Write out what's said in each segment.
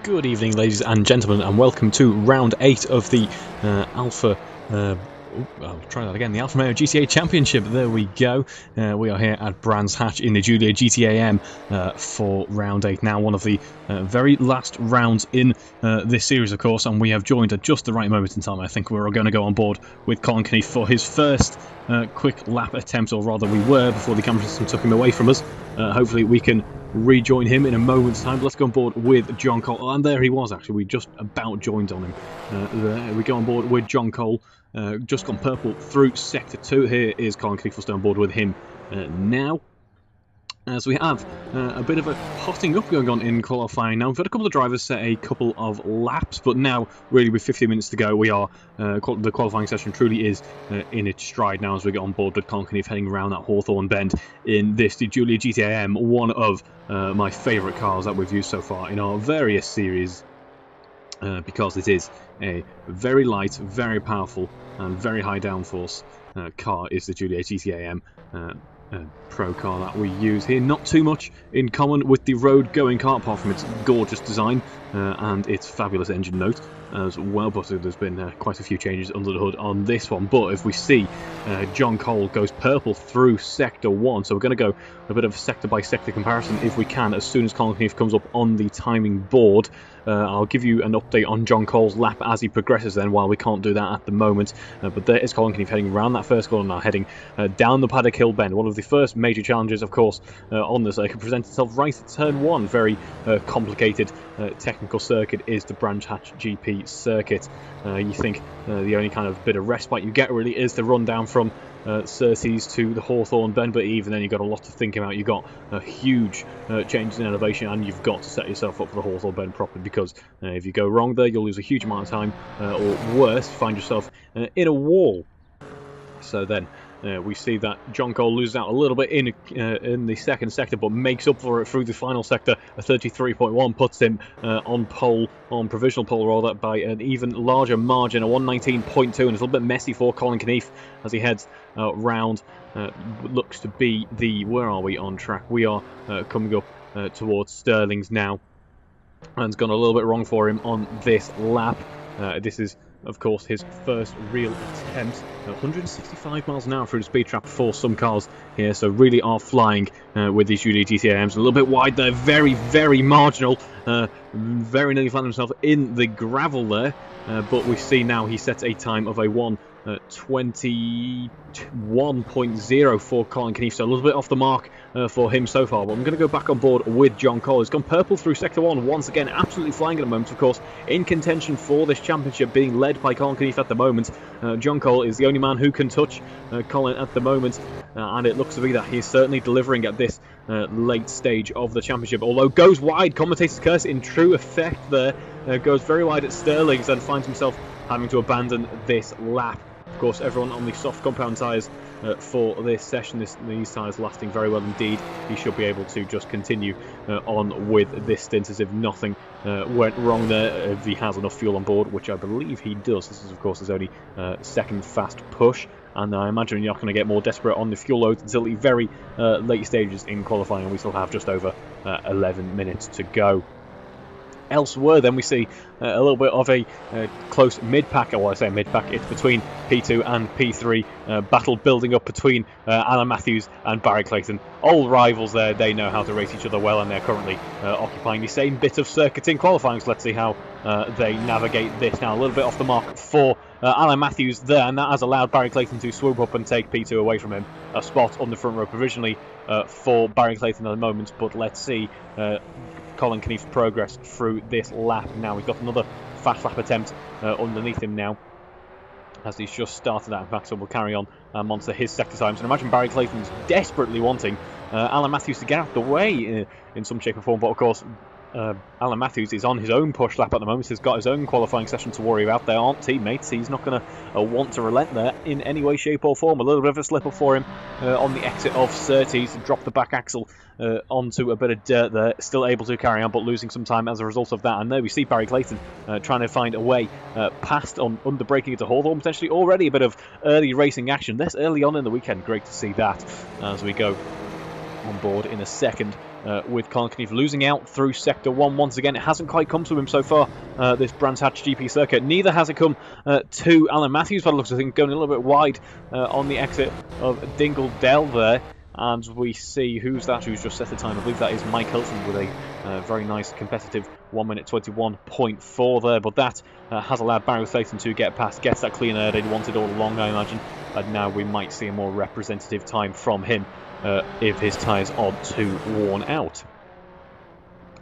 Good evening, ladies and gentlemen, and welcome to round 8 of the Alfa. I'll try that again. The Alfa Romeo GTA Championship. There we go. We are here at Brands Hatch in the Julia GTAm for round 8. Now, one of the very last rounds in this series, of course, and we have joined at just the right moment in time. I think we're going to go on board with Colin Kennedy for his first quick lap attempt, or rather, we were before the camera system took him away from us. Hopefully, we can rejoin him in a moment's time. Let's go on board with John Cole. And there he was, actually. We just about joined on him. There we go on board with John Cole. Just gone purple through Sector 2. Here is Colin Kennedy. We'll stay on board with him now. As we have a bit of a hotting up going on in qualifying now. We've had a couple of drivers set a couple of laps, but now, really, with 50 minutes to go, we are the qualifying session truly is in its stride now as we get on board with Colin Kennedy heading around that Hawthorne bend in this, the Julia GTAm, one of my favourite cars that we've used so far in our various series, because it is a very light, very powerful, and very high downforce car is the Julia GTAm. Pro car that we use here. Not too much in common with the road going car, apart from its gorgeous design and its fabulous engine note as well, but there's been quite a few changes under the hood on this one. But if we see John Cole goes purple through Sector 1, so we're going to go a bit of a sector by sector comparison if we can as soon as Colin Kennedy comes up on the timing board. I'll give you an update on John Cole's lap as he progresses then, while we can't do that at the moment. But there is Colin Kennedy heading around that first corner now, heading down the Paddock Hill bend. One of the first major challenges, of course, on the circuit presents itself right at turn 1. Very complicated technical circuit is the Brands Hatch GP circuit. You think the only kind of bit of respite you get really is the run down from Surtees to the Hawthorne bend, but even then you've got a lot to think about. You've got a huge changes in elevation, and you've got to set yourself up for the Hawthorne bend properly, because if you go wrong there, you'll lose a huge amount of time, or worse, find yourself in a wall. So then we see that John Cole loses out a little bit in the second sector, but makes up for it through the final sector. A 33.1 puts him on provisional pole rather, by an even larger margin, a 119.2, and it's a little bit messy for Colin Kennedy as he heads round. Looks to be the, where are we on track? We are coming up towards Stirling's now, and it's gone a little bit wrong for him on this lap. This is, of course, his first real attempt. 165 miles an hour through the speed trap for some cars here, so really are flying with these Julia GTAMs. A little bit wide there, very, very marginal. Very nearly found himself in the gravel there, but we see now he sets a time of a 1:21.0 for Colin Kennedy, so a little bit off the mark for him so far. But I'm going to go back on board with John Cole. He's gone purple through Sector 1 once again, absolutely flying at the moment, of course, in contention for this championship, being led by Colin Kennedy at the moment. John Cole is the only man who can touch Colin at the moment, and it looks to be that he's certainly delivering at this late stage of the championship, although goes wide, commentator's curse in true effect there, goes very wide at Stirling's and finds himself having to abandon this lap. Of course, everyone on the soft compound tyres for this session, these tyres lasting very well indeed. He should be able to just continue on with this stint as if nothing went wrong there, if he has enough fuel on board, which I believe he does. This is, of course, his only second fast push, and I imagine you're not going to get more desperate on the fuel load until the very late stages in qualifying, and we still have just over 11 minutes to go. Elsewhere, then we see a little bit of a close mid-pack. Well, I say mid-pack, it's between P2 and P3. Battle building up between Alan Matthews and Barry Clayton. Old rivals there, they know how to race each other well, and they're currently occupying the same bit of circuit in qualifying. So let's see how they navigate this now. A little bit off the mark for Alan Matthews there, and that has allowed Barry Clayton to swoop up and take P2 away from him. A spot on the front row provisionally for Barry Clayton at the moment, but let's see Colin Kennedy's progress through this lap. Now we've got another fast lap attempt underneath him now, as he's just started that. In fact, so we'll carry on onto his sector times. And imagine Barry Clayton's desperately wanting Alan Matthews to get out of the way in some shape or form, but of course Alan Matthews is on his own push lap at the moment. He's got his own qualifying session to worry about. They aren't teammates. He's not going to want to relent there in any way, shape or form. A little bit of a slip up for him on the exit of Surtees. Dropped the back axle onto a bit of dirt there. Still able to carry on, but losing some time as a result of that. And there we see Barry Clayton trying to find a way past on under braking into Hawthorne. Potentially already a bit of early racing action this early on in the weekend. Great to see that as we go on board in a second with Colin Kennedy losing out through Sector 1 once again. It hasn't quite come to him so far, this Brands Hatch GP circuit. Neither has it come to Alan Matthews, by the looks of things, going a little bit wide on the exit of Dingle Dell there. And we see who's just set the time. I believe that is Mike Hilton with a very nice competitive 1 minute 21.4 there. But that has allowed Barry Clayton to get past, gets that clean air they'd wanted all along, I imagine. And now we might see a more representative time from him if his tyres aren't too worn out.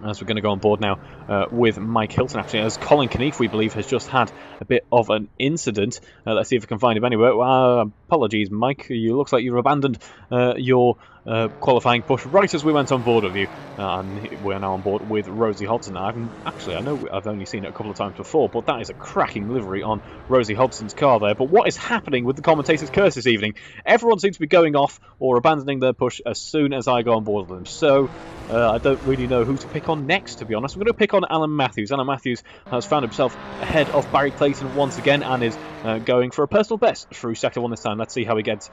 As we're going to go on board now with Mike Hilton, actually, as Colin Kennedy, we believe, has just had a bit of an incident. Let's see if we can find him anywhere. Apologies, Mike. You looks like you've abandoned your qualifying push right as we went on board with you. And we're now on board with Rosie Hodson. I know I've only seen it a couple of times before, but that is a cracking livery on Rosie Hodson's car there. But what is happening with the commentators' curse this evening? Everyone seems to be going off or abandoning their push as soon as I go on board with them. So I don't really know who to pick on next, to be honest. I'm going to pick on Alan Matthews. Alan Matthews has found himself ahead of Barry Clayton once again and is going for a personal best through Sector 1 this time. Let's see how he gets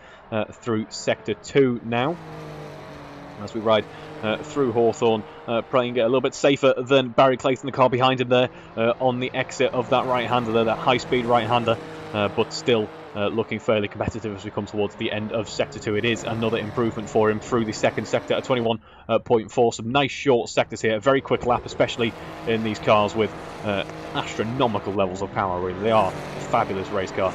through Sector 2 now, as we ride through Hawthorne, playing it a little bit safer than Barry Clayton, the car behind him there, on the exit of that right-hander there, that high-speed right-hander, but still looking fairly competitive as we come towards the end of Sector 2. It is another improvement for him through the second sector at 21.4. Some nice short sectors here, a very quick lap, especially in these cars with astronomical levels of power, really. They are a fabulous race car.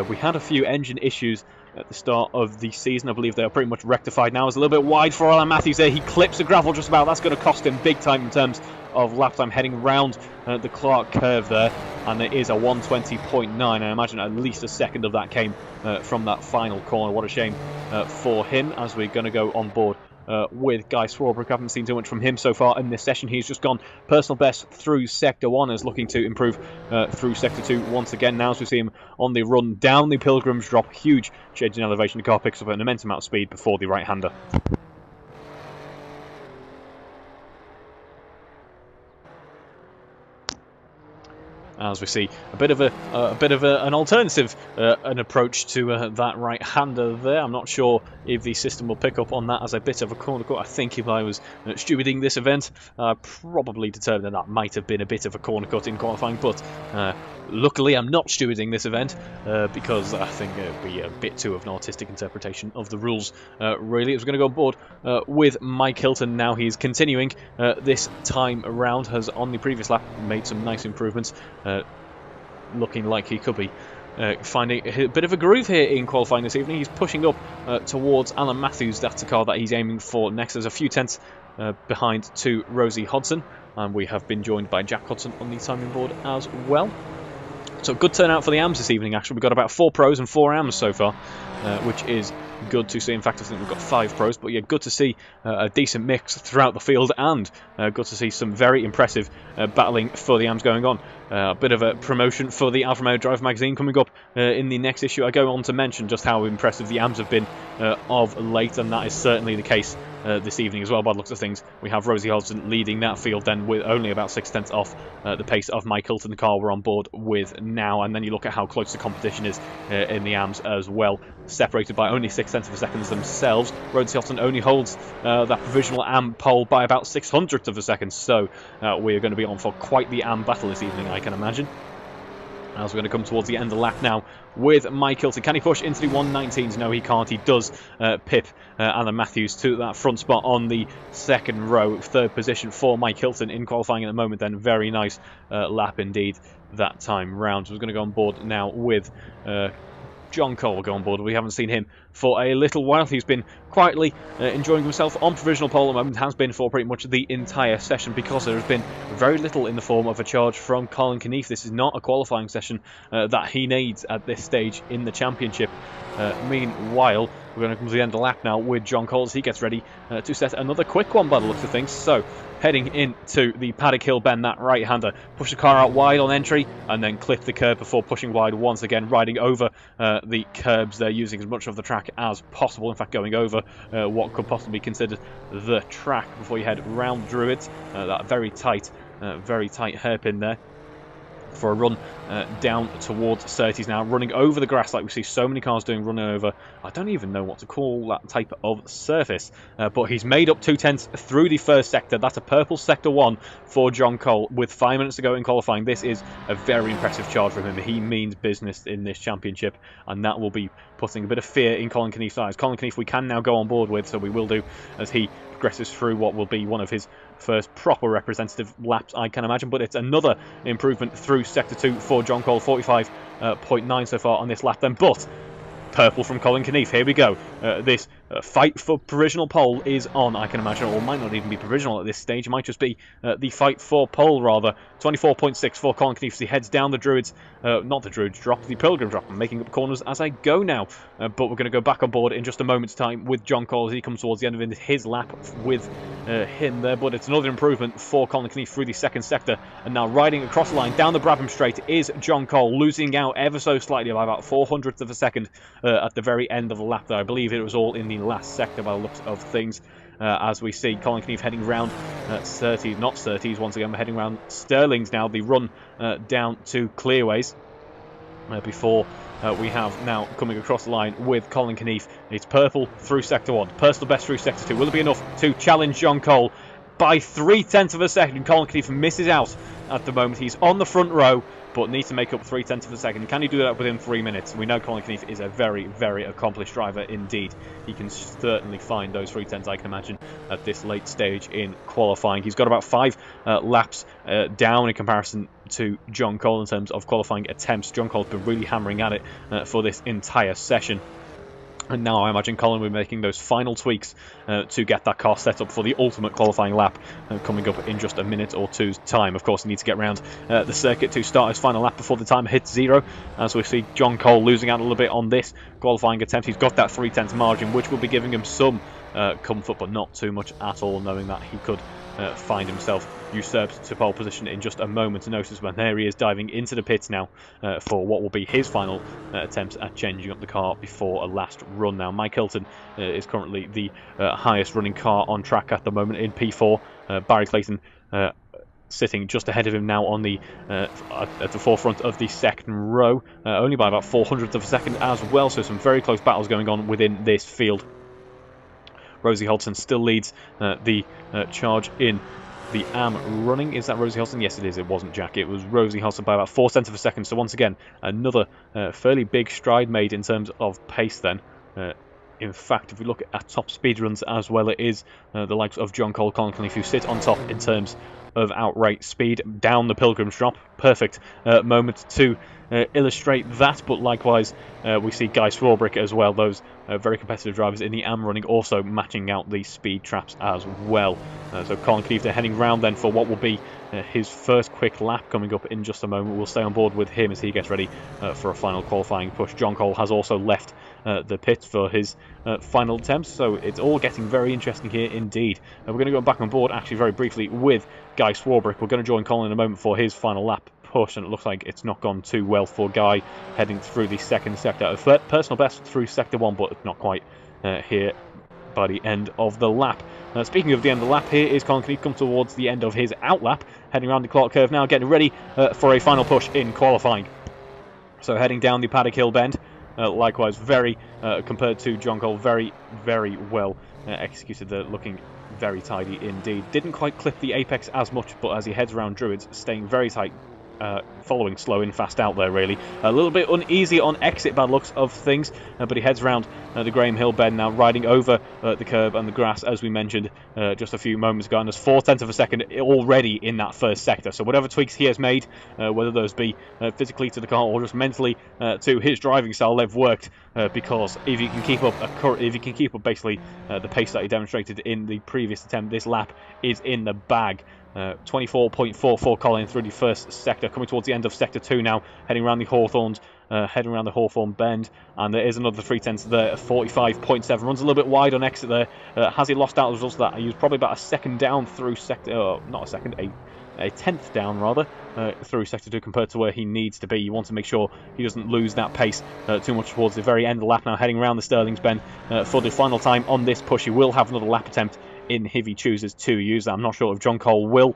We had a few engine issues at the start of the season. I believe they are pretty much rectified now. It's a little bit wide for Alan Matthews there. He clips the gravel just about. That's going to cost him big time in terms of lap time heading round the Clark curve there. And it is a 120.9. I imagine at least a second of that came from that final corner. What a shame for him, as we're going to go on board with Guy Swarbrick. I haven't seen too much from him so far in this session. He's just gone personal best through Sector 1, is looking to improve through Sector 2 once again. Now as we see him on the run down the Pilgrims drop, huge change in elevation. The car picks up an immense amount of speed before the right-hander. As we see a bit of an alternative an approach to that right-hander there. I'm not sure if the system will pick up on that as a bit of a corner cut. I think if I was stewarding this event, probably determined that might have been a bit of a corner cut in qualifying, but luckily I'm not stewarding this event because I think it would be a bit too of an artistic interpretation of the rules. Really, I was going to go on board with Mike Hilton now. He's continuing this time around, has on the previous lap made some nice improvements, looking like he could be finding a bit of a groove here in qualifying this evening. He's pushing up towards Alan Matthews. That's the car that he's aiming for next. There's a few tenths behind to Rosie Hodson, and we have been joined by Jack Hodson on the timing board as well. So good turnout for the AMs this evening, actually. We've got about 4 pros and 4 AMs so far, which is good to see. In fact, I think we've got 5 pros, but yeah, good to see a decent mix throughout the field, and good to see some very impressive battling for the AMs going on. A bit of a promotion for the Alfa Romeo Drive magazine coming up in the next issue. I go on to mention just how impressive the AMs have been of late, and that is certainly the case this evening as well. By the looks of things, we have Rosie Hodson leading that field then with only about 6 tenths off the pace of Mike Hilton, the car we're on board with now. And then you look at how close the competition is in the AMs as well, separated by only 6 tenths of a second themselves. Rosie Hodson only holds that provisional AM pole by about 600ths of a second, so we are going to be on for quite the AM battle this evening, I can imagine. As we're going to come towards the end of the lap now with Mike Hilton. Can he push into the 119s? No, he can't. He does pip Alan Matthews to that front spot on the second row. 3rd position for Mike Hilton in qualifying at the moment then. Very nice lap indeed that time round. So we're going to go on board now with John Cole go on board. We haven't seen him for a little while. He's been quietly enjoying himself on provisional pole at the moment, has been for pretty much the entire session, because there has been very little in the form of a charge from Colin Kennedy. This is not a qualifying session that he needs at this stage in the championship. Meanwhile, we're going to come to the end of the lap now with John Cole as he gets ready to set another quick one by the looks of things. So, heading into the Paddock Hill bend, that right-hander. Push the car out wide on entry and then clip the curb before pushing wide once again, riding over the curbs there, using as much of the track as possible. In fact, going over what could possibly be considered the track before you head round Druids. That very tight hairpin there. for a run down towards 30s now, running over the grass like we see so many cars doing, running over, I don't even know what to call that type of surface, but he's made up 2/10 through the first sector. That's a purple sector 1 for John Cole with 5 minutes to go in qualifying. This is a very impressive charge from him. He means business in this championship, and that will be putting a bit of fear in Colin Kennedy's eyes. Colin Kennedy we can now go on board with, so we will do, as he progresses through what will be one of his first proper representative laps, I can imagine. But it's another improvement through Sector 2 for John Cole, 45.9 so far on this lap then. But purple from Colin Kennedy. Here we go. This fight for provisional pole is on, I can imagine, or might not even be provisional at this stage. It might just be the fight for pole, rather. 24.6 for Colin Kennedy as he heads down the Druids, not the Druids drop, the Pilgrim drop. I'm making up corners as I go now. But we're going to go back on board in just a moment's time with John Cole as he comes towards the end of his lap with him there. But it's another improvement for Colin Kennedy through the second sector. And now riding across the line down the Brabham Straight is John Cole, losing out ever so slightly by about 400ths of a second at the very end of the lap there. I believe it was all in the last sector by the looks of things. As we see Colin Kennedy heading round 30s, not 30s once again, we're heading round Stirling's now, the run down to Clearways. Before we have now coming across the line with Colin Kennedy. It's purple through Sector 1, personal best through Sector 2. Will it be enough to challenge John Cole? By 0.3 of a second, Colin Kennedy misses out at the moment. He's on the front row, but needs to make up 0.3 of a second. Can he do that within 3 minutes? We know Colin Kennedy is a very, very accomplished driver indeed. He can certainly find those 0.3, I can imagine, at this late stage in qualifying. He's got about 5 laps down in comparison to John Cole in terms of qualifying attempts. John Cole's been really hammering at it for this entire session. And now I imagine Colin will be making those final tweaks to get that car set up for the ultimate qualifying lap coming up in just a minute or two's time. Of course, he needs to get around the circuit to start his final lap before the time hits 0. As we see John Cole losing out a little bit on this qualifying attempt. He's got that 0.3 margin, which will be giving him some comfort, but not too much at all, knowing that he could find himself usurped to pole position in just a moment's notice when there he is diving into the pits now for what will be his final attempt at changing up the car before a last run. Now Mike Hilton is currently the highest running car on track at the moment in P4. Barry Clayton sitting just ahead of him now on the at the forefront of the second row, only by about 0.04 of a second as well, so some very close battles going on within this field. Rosie Hodgson still leads the charge in the AM running. Is that Rosie Hodgson? Yes, it is. It wasn't Jack. It was Rosie Hodgson by about 0.4 of a second. So once again, another fairly big stride made in terms of pace then. In fact, if we look at top speed runs as well, it is the likes of John Cole, Colin Kennedy who sit on top in terms of outright speed down the Pilgrim's Drop. Perfect moment to illustrate that, but likewise we see Guy Swarbrick as well, those very competitive drivers in the AM running also matching out the speed traps as well. So Colin Kennedy heading round then for what will be his first quick lap coming up in just a moment. We'll stay on board with him as he gets ready for a final qualifying push. John Cole has also left the pits for his final attempts, so it's all getting very interesting here indeed. We're going to go back on board actually very briefly with Guy Swarbrick. We're going to join Colin in a moment for his final lap push, and it looks like it's not gone too well for Guy heading through the second sector. A personal best through sector 1, but not quite here by the end of the lap. Speaking of the end of the lap, here is Colin Kennedy come towards the end of his outlap, heading around the Clark curve now, getting ready for a final push in qualifying. So heading down the Paddock Hill bend, likewise very, compared to John Cole, very, very well executed there, looking very tidy indeed. Didn't quite clip the apex as much, but as he heads around Druids, staying very tight, following slow in, fast out there really. A little bit uneasy on exit by the looks of things, but he heads round the Graham Hill bend now, riding over the curb and the grass as we mentioned just a few moments ago, and there's 0.4 of a second already in that first sector. So whatever tweaks he has made, whether those be physically to the car or just mentally to his driving style, they've worked, because if you can keep up basically the pace that he demonstrated in the previous attempt, this lap is in the bag. 24.4 for Colin through the first sector, coming towards the end of sector 2 now, heading around the Hawthorns, heading around the Hawthorn bend, and there is another 0.3 there, 45.7, runs a little bit wide on exit there. Has he lost out as a result of that? He was probably about a second down through sector, not a second, a 10th down rather, through sector 2 compared to where he needs to be. You want to make sure he doesn't lose that pace too much towards the very end of the lap now, heading around the Stirling's bend for the final time on this push. He will have another lap attempt in if he chooses to use that. I'm not sure if John Cole will.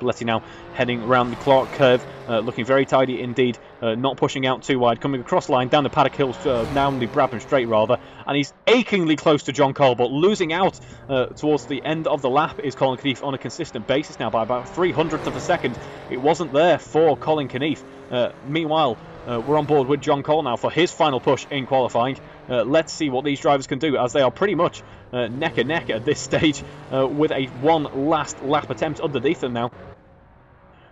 Belletti now heading around the Clark curve, looking very tidy indeed, not pushing out too wide, coming across line, down the paddock hills, down the Brabham straight rather, and he's achingly close to John Cole, but losing out towards the end of the lap is Colin Kennedy on a consistent basis now by about 300th of a second. It wasn't there for Colin Kennedy. Meanwhile, we're on board with John Cole now for his final push in qualifying. Let's see what these drivers can do, as they are pretty much neck and neck at this stage, with a one last lap attempt underneath them now.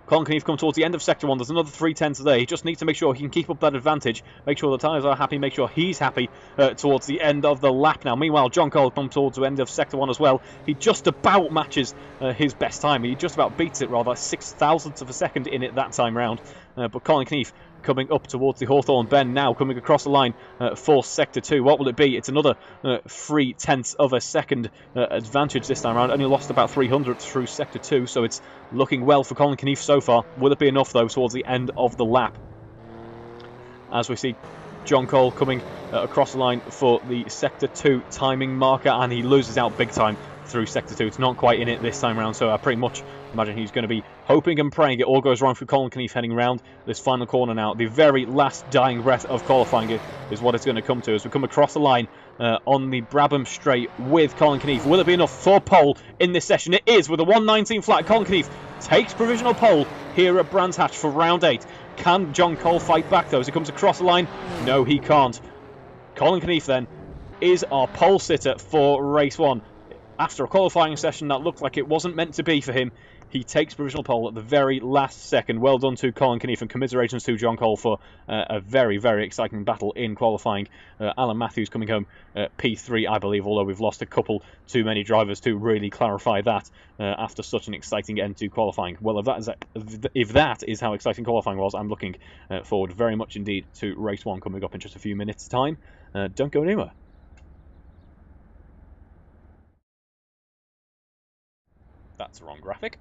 Colin Kennedy come towards the end of Sector 1. There's another 310s there. He just needs to make sure he can keep up that advantage, make sure the tyres are happy, make sure he's happy towards the end of the lap now. Meanwhile, John Cole comes towards the end of Sector 1 as well. He just about matches his best time. He just about beats it, rather, 6,000ths of a second in it that time round. But Colin Kennedy coming up towards the Hawthorne bend now, coming across the line for Sector 2. What will it be? It's another 3/10 of a second advantage this time around. Only lost about 300 through Sector 2, so it's looking well for Colin Kennedy so far. Will it be enough, though, towards the end of the lap? As we see John Cole coming across the line for the Sector 2 timing marker, and he loses out big time through Sector 2. It's not quite in it this time around, so I pretty much imagine he's going to be hoping and praying it all goes wrong for Colin Kennedy heading round this final corner now. The very last dying breath of qualifying is what it's going to come to as we come across the line on the Brabham straight with Colin Kennedy. Will it be enough for pole in this session? It is, with a 1:19 flat. Colin Kennedy takes provisional pole here at Brands Hatch for round 8. Can John Cole fight back though as he comes across the line? No, he can't. Colin Kennedy then is our pole sitter for race 1. After a qualifying session that looked like it wasn't meant to be for him, he takes provisional pole at the very last second. Well done to Colin Kennedy, and commiserations to John Cole for a very, very exciting battle in qualifying. Alan Matthews coming home P3, I believe, although we've lost a couple too many drivers to really clarify that after such an exciting end to qualifying. Well, if that is how exciting qualifying was, I'm looking forward very much indeed to race 1 coming up in just a few minutes' time. Don't go anywhere. That's the wrong graphic.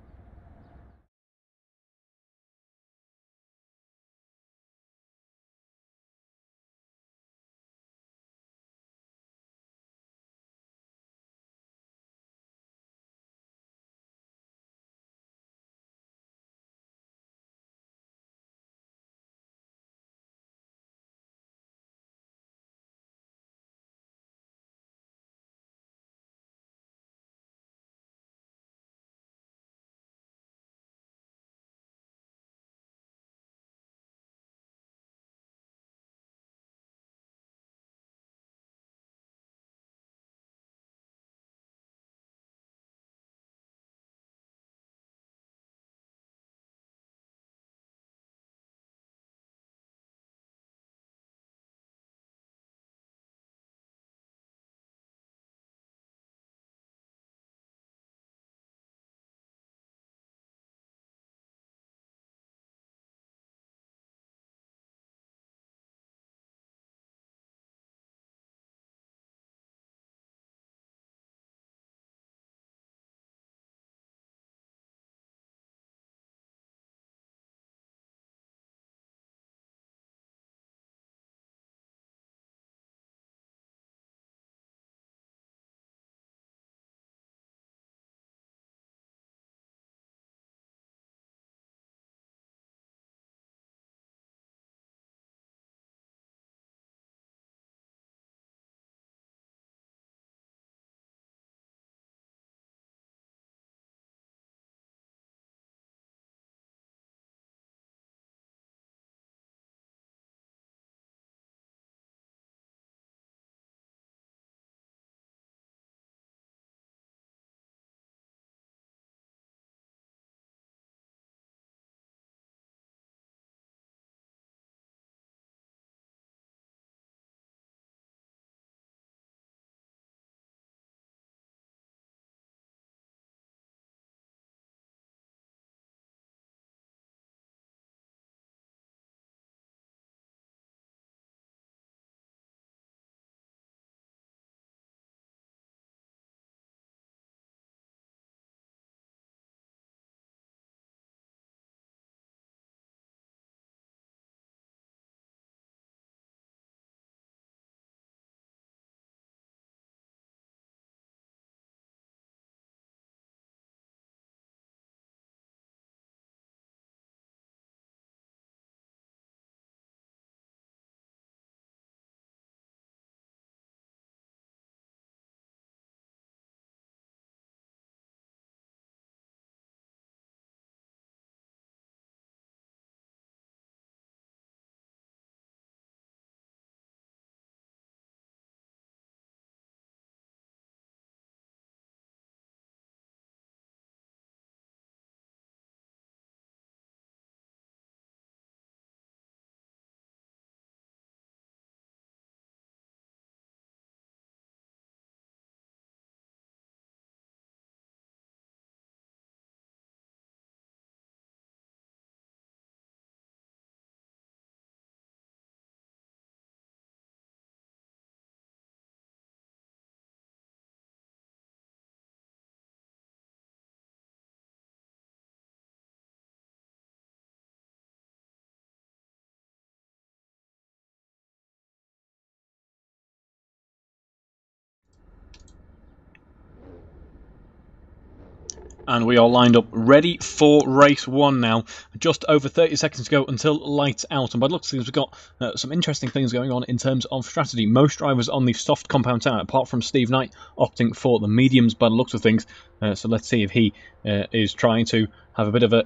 And we are lined up ready for race 1 now. Just over 30 seconds to go until lights out. And by the looks of things, we've got some interesting things going on in terms of strategy. Most drivers on the soft compound tyre, apart from Steve Knight, opting for the mediums by the looks of things. So let's see if he is trying to have a bit of a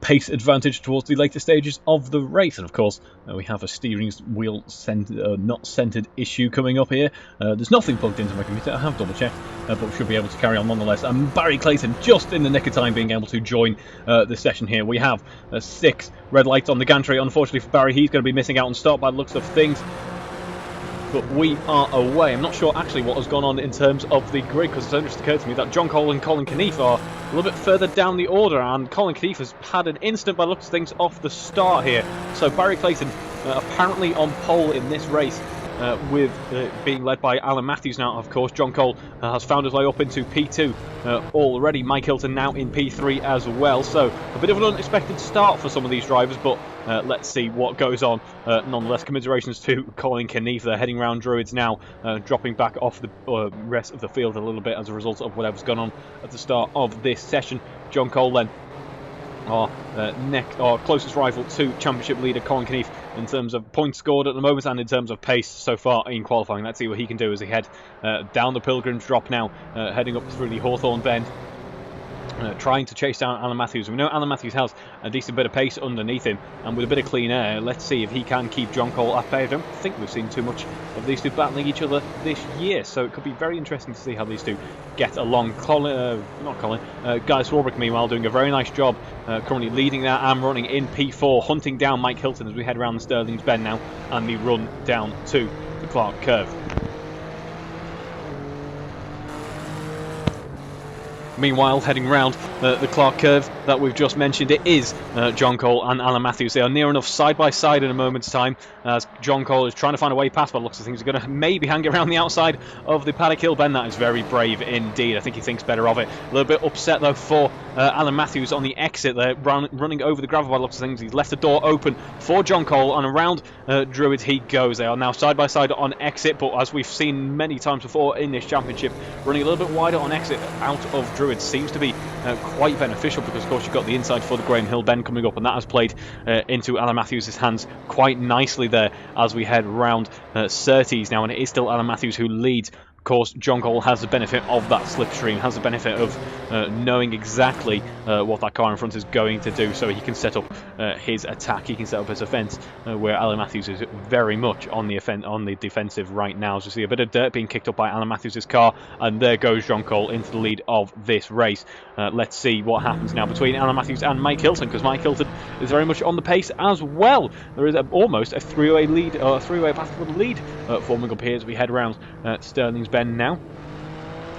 pace advantage towards the later stages of the race. And of course, we have a steering wheel not centered issue coming up here. There's nothing plugged into my computer, I have double checked, but we should be able to carry on nonetheless. And Barry Clayton just in the nick of time being able to join the session here. We have 6 red lights on the gantry. Unfortunately for Barry, he's going to be missing out on start by the looks of things. But we are away. I'm not sure actually what has gone on in terms of the grid, because it's only just occurred to me that John Cole and Colin Kennedy are a little bit further down the order, and Colin Kennedy has had an instant by the looks of things off the start here. So Barry Clayton apparently on pole in this race, with being led by Alan Matthews now. Of course, John Cole has found his way up into P2 already. Mike Hilton now in P3 as well. So a bit of an unexpected start for some of these drivers, but let's see what goes on. Nonetheless, commiserations to Colin Kennedy. They're heading round Druids now, dropping back off the rest of the field a little bit as a result of whatever's gone on at the start of this session. John Cole then our closest rival to championship leader Colin Kennedy in terms of points scored at the moment and in terms of pace so far in qualifying. Let's see what he can do as he head down the Pilgrim's Drop now, heading up through the Hawthorne Bend. Trying to chase down Alan Matthews. We know Alan Matthews has a decent bit of pace underneath him, and with a bit of clean air, let's see if he can keep John Cole at bay. I don't think we've seen too much of these two battling each other this year, so it could be very interesting to see how these two get along. Guy Swarbrick, meanwhile, doing a very nice job, currently leading that AM running in P4, hunting down Mike Hilton as we head around the Stirling's Bend now, and the run down to the Clark Curve. Meanwhile, heading round the Clark Curve that we've just mentioned, it is John Cole and Alan Matthews. They are near enough side by side in a moment's time as John Cole is trying to find a way past by the looks of things. He's going to maybe hang around the outside of the Paddock Hill Bend. That is very brave indeed. I think he thinks better of it. A little bit upset though for Alan Matthews on the exit there, running over the gravel by the looks of things. He's left the door open for John Cole, and around Druid he goes. They are now side by side on exit, but as we've seen many times before in this championship, running a little bit wider on exit out of Druid seems to be quite beneficial, because of course you've got the inside for the Graham Hill Bend coming up, and that has played into Alan Matthews' hands quite nicely there as we head round Surtees now, and it is still Alan Matthews who leads. Of course, John Cole has the benefit of that slipstream, has the benefit of knowing exactly what that car in front is going to do, so he can set up his attack, he can set up his offence, where Alan Matthews is very much on the defensive right now. As we see a bit of dirt being kicked up by Alan Matthews' car, and there goes John Cole into the lead of this race. Let's see what happens now between Alan Matthews and Mike Hilton, because Mike Hilton is very much on the pace as well. There is almost a three-way lead, or a three-way battle for the lead forming up here as we head around Stirling's Bend now,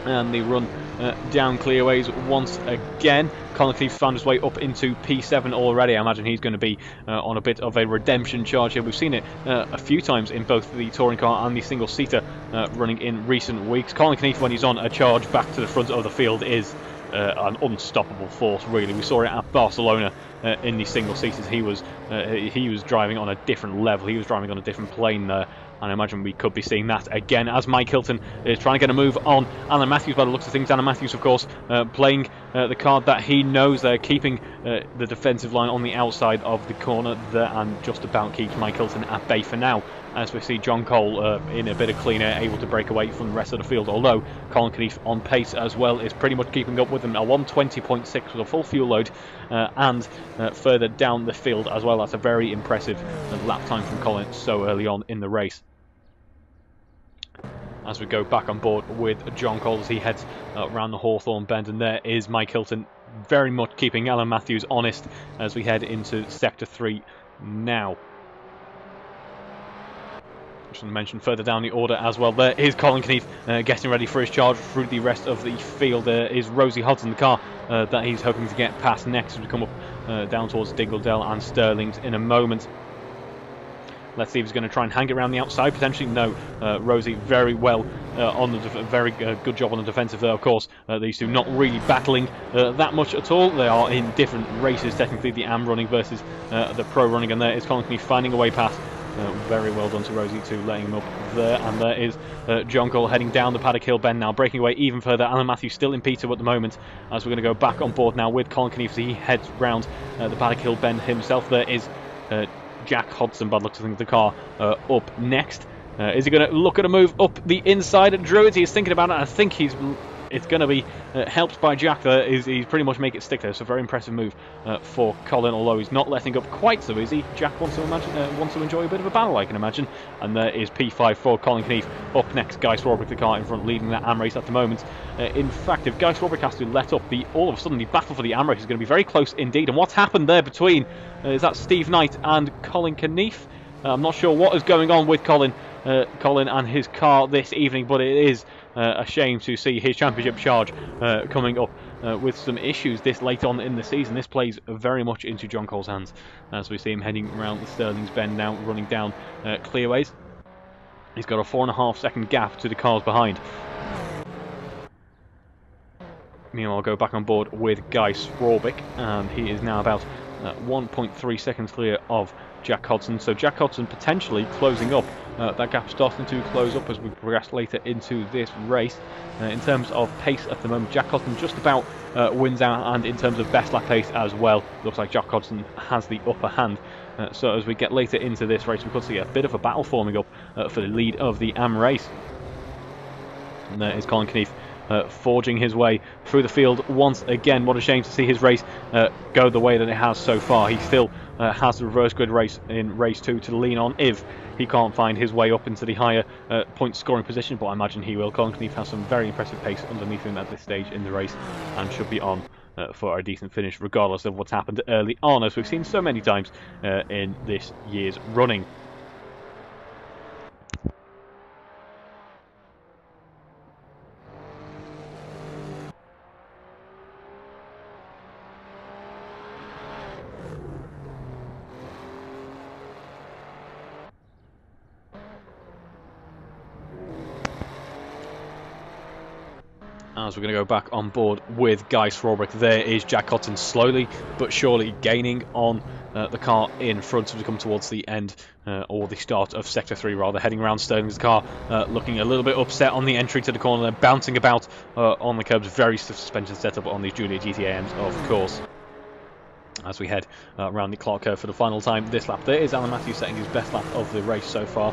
and the run down clearways once again. Colin Kennedy found his way up into P7 already. I imagine he's going to be on a bit of a redemption charge here. We've seen it a few times in both the touring car and the single-seater running in recent weeks. Colin Kennedy, when he's on a charge back to the front of the field, is an unstoppable force, really. We saw it at Barcelona in the single-seaters. He was driving on a different level. He was driving on a different plane there. And I imagine we could be seeing that again as Mike Hilton is trying to get a move on Alan Matthews by the looks of things. Alan Matthews, of course, playing the card that he knows. They're keeping the defensive line on the outside of the corner there, and just about keeps Mike Hilton at bay for now. As we see John Cole in a bit of clean air, able to break away from the rest of the field, although Colin Kennedy on pace as well is pretty much keeping up with him. A 120.6 with a full fuel load, and further down the field as well. That's a very impressive lap time from Colin so early on in the race. As we go back on board with John Cole as he heads around the Hawthorne Bend, and there is Mike Hilton very much keeping Alan Matthews honest as we head into Sector 3 now. Just want to mention further down the order as well, there is Colin Kennedy getting ready for his charge through the rest of the field. There is Rosie Hodson, the car that he's hoping to get past next as we come up down towards Dingledale and Stirling's in a moment. Let's see if he's going to try and hang it around the outside. Potentially, no. Rosie very well on the very good job on the defensive there. Of course, these two not really battling that much at all. They are in different races, technically the AM running versus the pro running, and there is Colin Kennedy finding a way past Very well done to Rosie too, letting him up there. And there is John Cole heading down the Paddock Hill bend now, breaking away even further. Alan Matthews still in P2 at the moment, as we're going to go back on board now with Colin Kennedy as he heads round the Paddock Hill bend himself. There is Jack Hodson, by the looks of the car, up next. Is he going to look at a move up the inside at Druids? He's thinking about it. I think it's going to be helped by Jack there. He's pretty much make it stick there. So very impressive move for Colin, although he's not letting up quite so easy. Jack wants to enjoy a bit of a battle, I can imagine. And there is P5 for Colin Kennedy. Up next, Guy Swarbrick, the car in front, leading that AM race at the moment. In fact, if Guy Swarbrick has to let up, all of a sudden the battle for the AM race is going to be very close indeed. And what's happened there between is that Steve Knight and Colin Kennedy? I'm not sure what is going on with Colin and his car this evening, but it is a shame to see his championship charge coming up with some issues this late on in the season. This plays very much into John Cole's hands as we see him heading around the Sterling's bend now, running down clearways. He's got a 4.5 second gap to the cars behind. Meanwhile, I'll go back on board with Guy Swarbrick, and he is now about 1.3 seconds clear of Jack Hodson. So Jack Hodson potentially closing up. That gap starting to close up as we progress later into this race. In terms of pace at the moment, Jack Hodson just about wins out, and in terms of best lap pace as well, looks like Jack Hodson has the upper hand. So as we get later into this race, we could see a bit of a battle forming up for the lead of the AM race. And there is Colin Kennedy forging his way through the field once again. What a shame to see his race go the way that it has so far. He still has the reverse grid race in race 2 to lean on if he can't find his way up into the higher point scoring position, but I imagine he will. Colin Kennedy has some very impressive pace underneath him at this stage in the race and should be on for a decent finish regardless of what's happened early on, as we've seen so many times in this year's running. As we're going to go back on board with Guy Swarbrick, there is Jack Hodson slowly but surely gaining on the car in front as we come towards the end, or the start of Sector 3 rather, heading around Sterling's car, looking a little bit upset on the entry to the corner, bouncing about on the curbs. Very stiff suspension setup on these Julia GTAms, of course. As we head around the clock curve for the final time this lap, there is Alan Matthews setting his best lap of the race so far,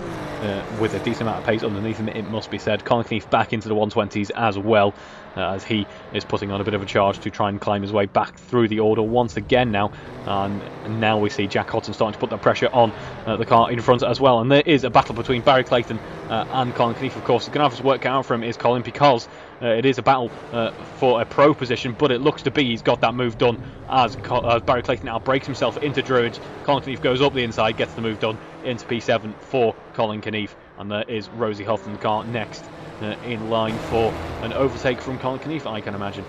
with a decent amount of pace underneath him, it must be said. Colin Kennedy back into the 120s as well, as he is putting on a bit of a charge to try and climb his way back through the order once again now. And now we see Jack Hodson starting to put that pressure on the car in front as well. And there is a battle between Barry Clayton and Colin Kennedy. Of course, the going to have to work out for him is Colin, because it is a battle for a pro position, but it looks to be he's got that move done as Barry Clayton now breaks himself into Druids. Colin Kennedy goes up the inside, gets the move done into P7 for Colin Kennedy, and there is Rosie Hodson car next in line for an overtake from Colin Kennedy, I can imagine.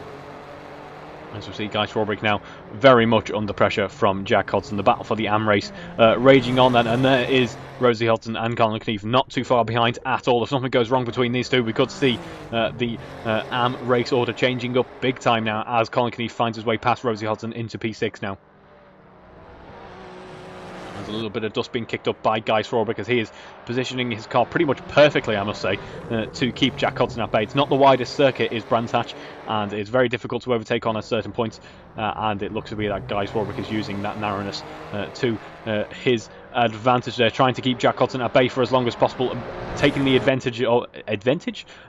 As we see Guy Swarbrick now very much under pressure from Jack Hodson. The battle for the AM race raging on then, and there is Rosie Hodson and Colin Kennedy not too far behind at all. If something goes wrong between these two, we could see the AM race order changing up big time now as Colin Kennedy finds his way past Rosie Hodson into P6 now. There's a little bit of dust being kicked up by Guy Swarbrick as he is positioning his car pretty much perfectly, I must say, to keep Jack Hodson at bay. It's not the widest circuit, is Brands Hatch, and it's very difficult to overtake on at certain points, and it looks to be that Guy Swarbrick is using that narrowness to his advantage there, trying to keep Jack Hodson at bay for as long as possible, taking the advantage of the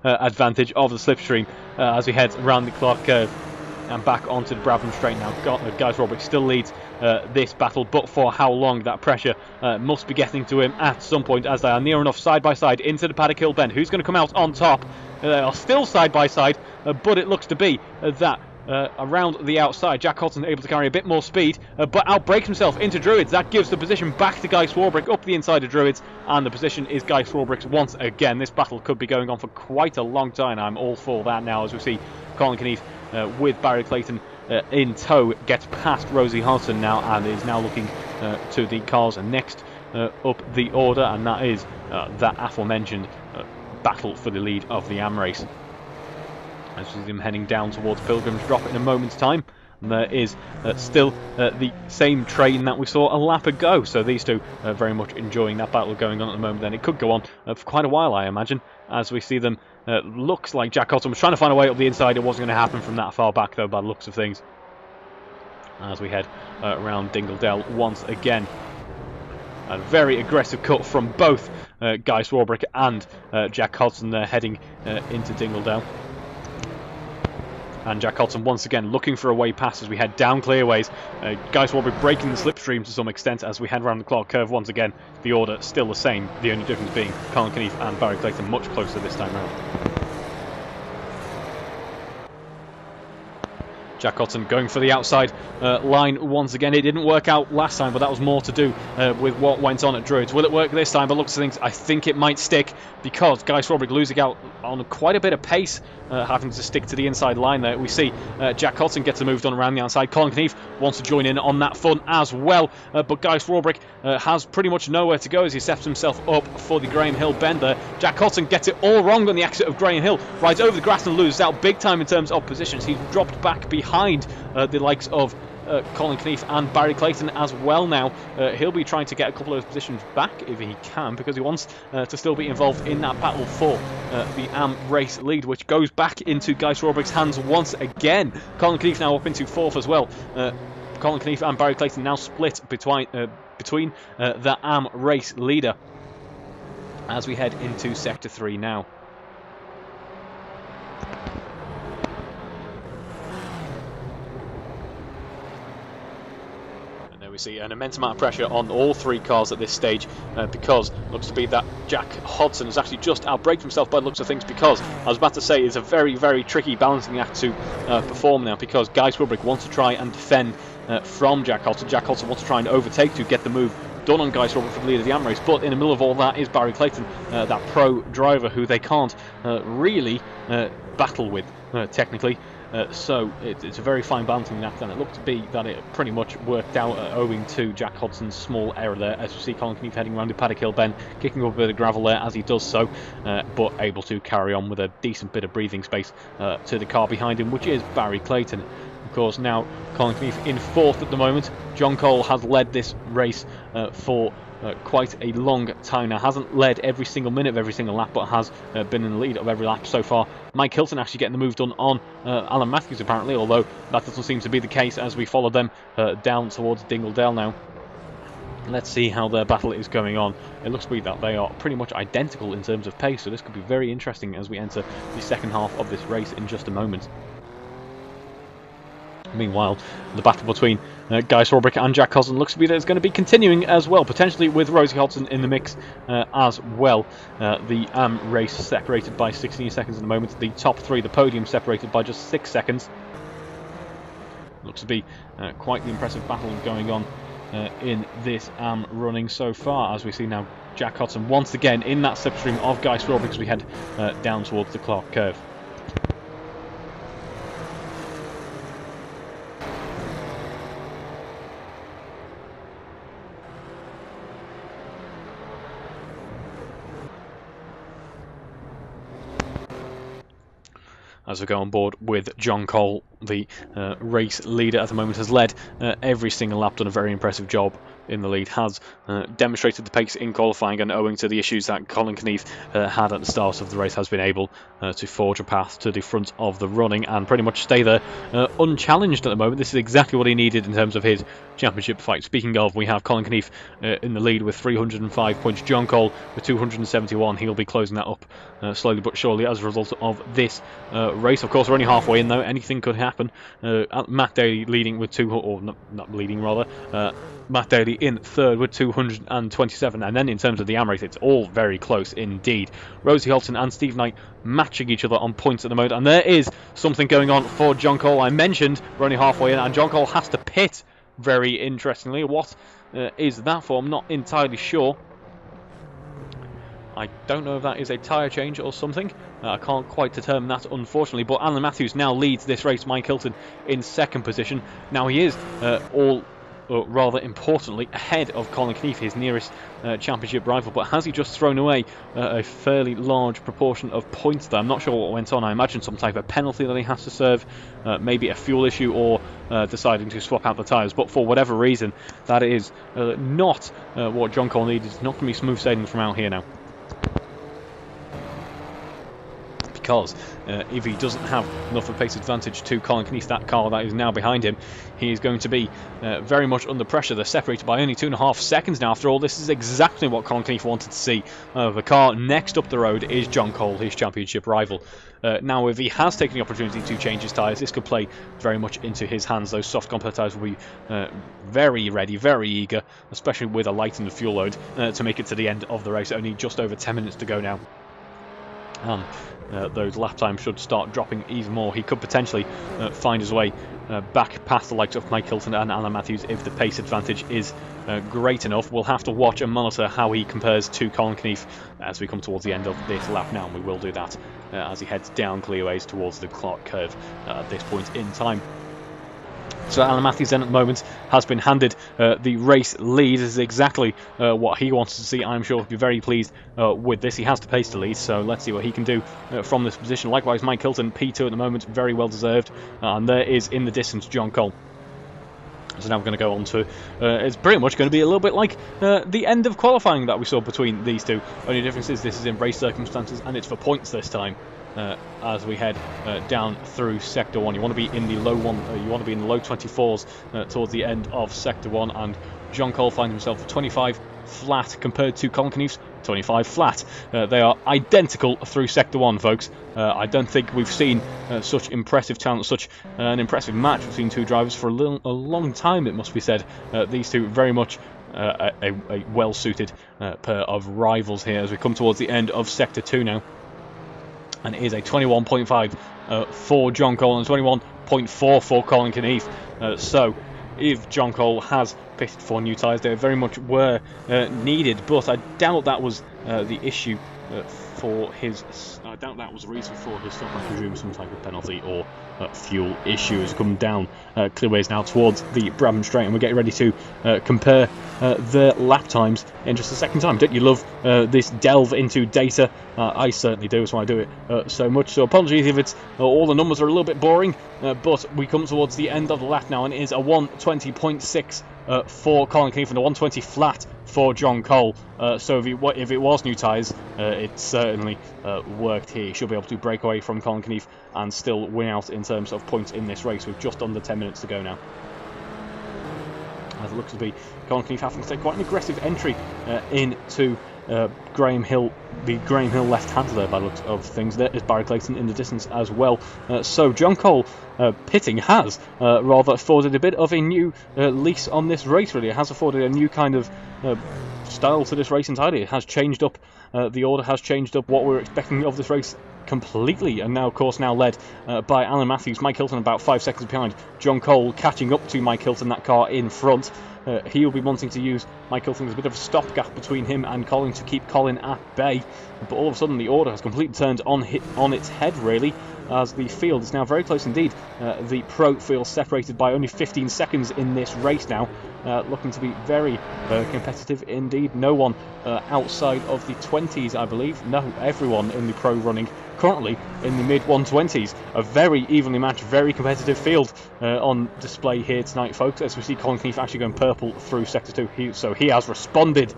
slipstream as he heads around the clock curve and back onto the Brabham straight now. Guy Swarbrick still leads this battle, but for how long? That pressure must be getting to him at some point, as they are near enough side by side into the Paddock Hill bend. Who's going to come out on top? They are still side by side, but it looks to be that around the outside, Jack Hodson able to carry a bit more speed, but outbreaks himself into Druids. That gives the position back to Guy Swarbrick up the inside of Druids, and the position is Guy Swarbrick's once again. This battle could be going on for quite a long time. I'm all for that now, as we see Colin Kennedy with Barry Clayton in tow gets past Rosie Hodson now, and is now looking to the cars next up the order, and that is that aforementioned battle for the lead of the AM race. As we see them heading down towards Pilgrim's Drop in a moment's time, And there is still the same train that we saw a lap ago. So these two are very much enjoying that battle going on at the moment. Then it could go on for quite a while, I imagine, as we see them. Looks like Jack Hudson was trying to find a way up the inside. It wasn't going to happen from that far back, though, by the looks of things. As we head around Dingledale once again. A very aggressive cut from both Guy Swarbrick and Jack Hodson there heading into Dingledale. And Jack Hodson once again looking for a way past as we head down clearways. Guy Swarbrick breaking the slipstream to some extent as we head around the Clark curve once again. The order still the same, the only difference being Colin Kennedy and Barry Clayton much closer this time round. Jack Hodson going for the outside line once again. It didn't work out last time, but that was more to do with what went on at Druids. Will it work this time? But looks of things, I think it might stick because Guy Swarbrick losing out on quite a bit of pace, having to stick to the inside line there. We see Jack Hodson gets a move done around the outside. Colin Kennedy wants to join in on that fun as well, but Guy Swarbrick has pretty much nowhere to go as he sets himself up for the Graham Hill bend there. Jack Hodson gets it all wrong on the exit of Graham Hill, rides over the grass and loses out big time in terms of positions. He's dropped back behind the likes of Colin Kennedy and Barry Clayton as well now. He'll be trying to get a couple of positions back if he can, because he wants to still be involved in that battle for the AM race lead, which goes back into Guy Swarbrick's hands once again. Colin Kennedy now up into 4th as well. Colin Kennedy and Barry Clayton now split between the AM race leader as we head into Sector 3 now. See an immense amount of pressure on all three cars at this stage because it looks to be that Jack Hodson has actually just outbraked himself by the looks of things, because I was about to say it's a very, very tricky balancing act to perform now, because Guy Swarbrick wants to try and defend from Jack Hodson. Jack Hodson wants to try and overtake to get the move done on Guy Swarbrick for the lead of the AM race, but in the middle of all that is Barry Clayton, that pro driver who they can't really battle with technically. So it's a very fine balancing act, and it looked to be that it pretty much worked out owing to Jack Hodson's small error there, as we see Colin Kennedy heading around the Paddock Hill bend, kicking up a bit of gravel there as he does so, but able to carry on with a decent bit of breathing space to the car behind him, which is Barry Clayton. Of course, now Colin Kennedy in 4th at the moment. John Cole has led this race for quite a long time now. Hasn't led every single minute of every single lap, but has been in the lead of every lap so far. Mike Hilton actually getting the move done on Alan Matthews apparently, although that doesn't seem to be the case as we follow them down towards Dingledale now. Let's see how their battle is going on. It looks to be that they are pretty much identical in terms of pace, so this could be very interesting as we enter the second half of this race in just a moment. Meanwhile, the battle between Guy Swarbrick and Jack Hodson looks to be that it's going to be continuing as well, potentially with Rosie Hodson in the mix as well. The AM race separated by 16 seconds at the moment. The top 3, the podium, separated by just 6 seconds. Looks to be quite the impressive battle going on in this AM running so far, as we see now Jack Hodson once again in that slipstream of Guy Swarbrick as we head down towards the Clark curve. As we go on board with John Cole, the race leader at the moment, has led every single lap, done a very impressive job in the lead, has demonstrated the pace in qualifying, and owing to the issues that Colin Kennedy had at the start of the race, has been able to forge a path to the front of the running and pretty much stay there unchallenged at the moment. This is exactly what he needed in terms of his championship fight. Speaking of, we have Colin Kennedy in the lead with 305 points, John Cole with 271. He'll be closing that up slowly but surely as a result of this race. Of course, we're only halfway in though, anything could happen. Matt Daly leading with not leading rather, Matt Daly in 3rd with 227, and then in terms of the AM race, it's all very close indeed. Rosie Holton and Steve Knight matching each other on points at the moment, and there is something going on for John Cole. I mentioned we're only halfway in, and John Cole has to pit, very interestingly. What is that for? I'm not entirely sure. I don't know if that is a tyre change or something. I can't quite determine that, unfortunately. But Alan Matthews now leads this race. Mike Hilton in 2nd position. Now he is rather importantly ahead of Colin Kennedy, his nearest championship rival, but has he just thrown away a fairly large proportion of points there? I'm not sure what went on. I imagine some type of penalty that he has to serve, maybe a fuel issue, or deciding to swap out the tyres. But for whatever reason, that is not what John Cole needed. It's not going to be smooth sailing from out here now. Because if he doesn't have enough of a pace advantage to Colin Kennedy, that car that is now behind him, he is going to be very much under pressure. They're separated by only 2.5 seconds now. After all, this is exactly what Colin Kennedy wanted to see. The car next up the road is John Cole, his championship rival. Now, if he has taken the opportunity to change his tyres, this could play very much into his hands. Those soft composite tyres will be very ready, very eager, especially with a lightened fuel load, to make it to the end of the race. Only just over 10 minutes to go now. Those lap times should start dropping even more. He could potentially find his way back past the likes of Mike Hilton and Alan Matthews if the pace advantage is great enough. We'll have to watch and monitor how he compares to Colin Kennedy as we come towards the end of this lap now, and we will do that as he heads down clearways towards the Clark curve at this point in time. So Alan Matthews then at the moment has been handed the race lead. This is exactly what he wants to see. I'm sure he'll be very pleased with this. He has the pace to lead, so let's see what he can do from this position. Likewise, Mike Hilton, P2 at the moment, very well deserved. And there is in the distance John Cole. So now we're going to go on to, it's pretty much going to be a little bit like the end of qualifying that we saw between these two. Only difference is this is in race circumstances and it's for points this time. As we head down through Sector 1, you want to be in the low you want to be in the low 24s towards the end of Sector 1, and John Cole finds himself 25 flat compared to Colin Kennedy's 25 flat. They are identical through Sector 1, folks. I don't think we've seen such impressive talent, such an impressive match between two drivers for a long time, it must be said. These two very much a well-suited pair of rivals here as we come towards the end of Sector 2 now. And it is a 21.5 for John Cole and 21.4 for Colin Kennedy. So if John Cole has pitted for new tyres, they very much were needed, but I doubt that was the issue for his. I doubt that was the reason for his stop. I presume some type of penalty or fuel issue has come down clearways now towards the Brabham Straight, and we're getting ready to compare the lap times in just a second time. Don't you love this delve into data? I certainly do. That's why I do it so much. So apologies if it's all the numbers are a little bit boring, but we come towards the end of the lap now, and it is a 1:20.6 for Colin Kennedy and a 1:20 flat for John Cole. So if it was new tyres, it certainly worked here. He should be able to break away from Colin Kennedy and still win out in terms of points in this race with just under 10 minutes to go now. As it looks to be Colin Kennedy having to take quite an aggressive entry into Graham Hill, the Graham Hill left-hander there by the looks of things. There is Barry Clayton in the distance as well. So John Cole pitting has rather afforded a bit of a new lease on this race, really. It has afforded a new kind of style to this race entirely. It has changed up, the order has changed up what we're expecting of this race completely, and now of course now led by Alan Matthews. Mike Hilton about 5 seconds behind. John Cole catching up to Mike Hilton, that car in front. He will be wanting to use Mike Hilton as a bit of a stopgap between him and Colin to keep Colin at bay, but all of a sudden the order has completely turned on its head, really, as the field is now very close indeed. The pro field separated by only 15 seconds in this race now, looking to be very competitive indeed. No one outside of the 20s, I believe. No, everyone in the pro running currently in the mid-120s. A very evenly matched, very competitive field on display here tonight, folks, as we see Colin Kennedy actually going purple through Sector 2. So he has responded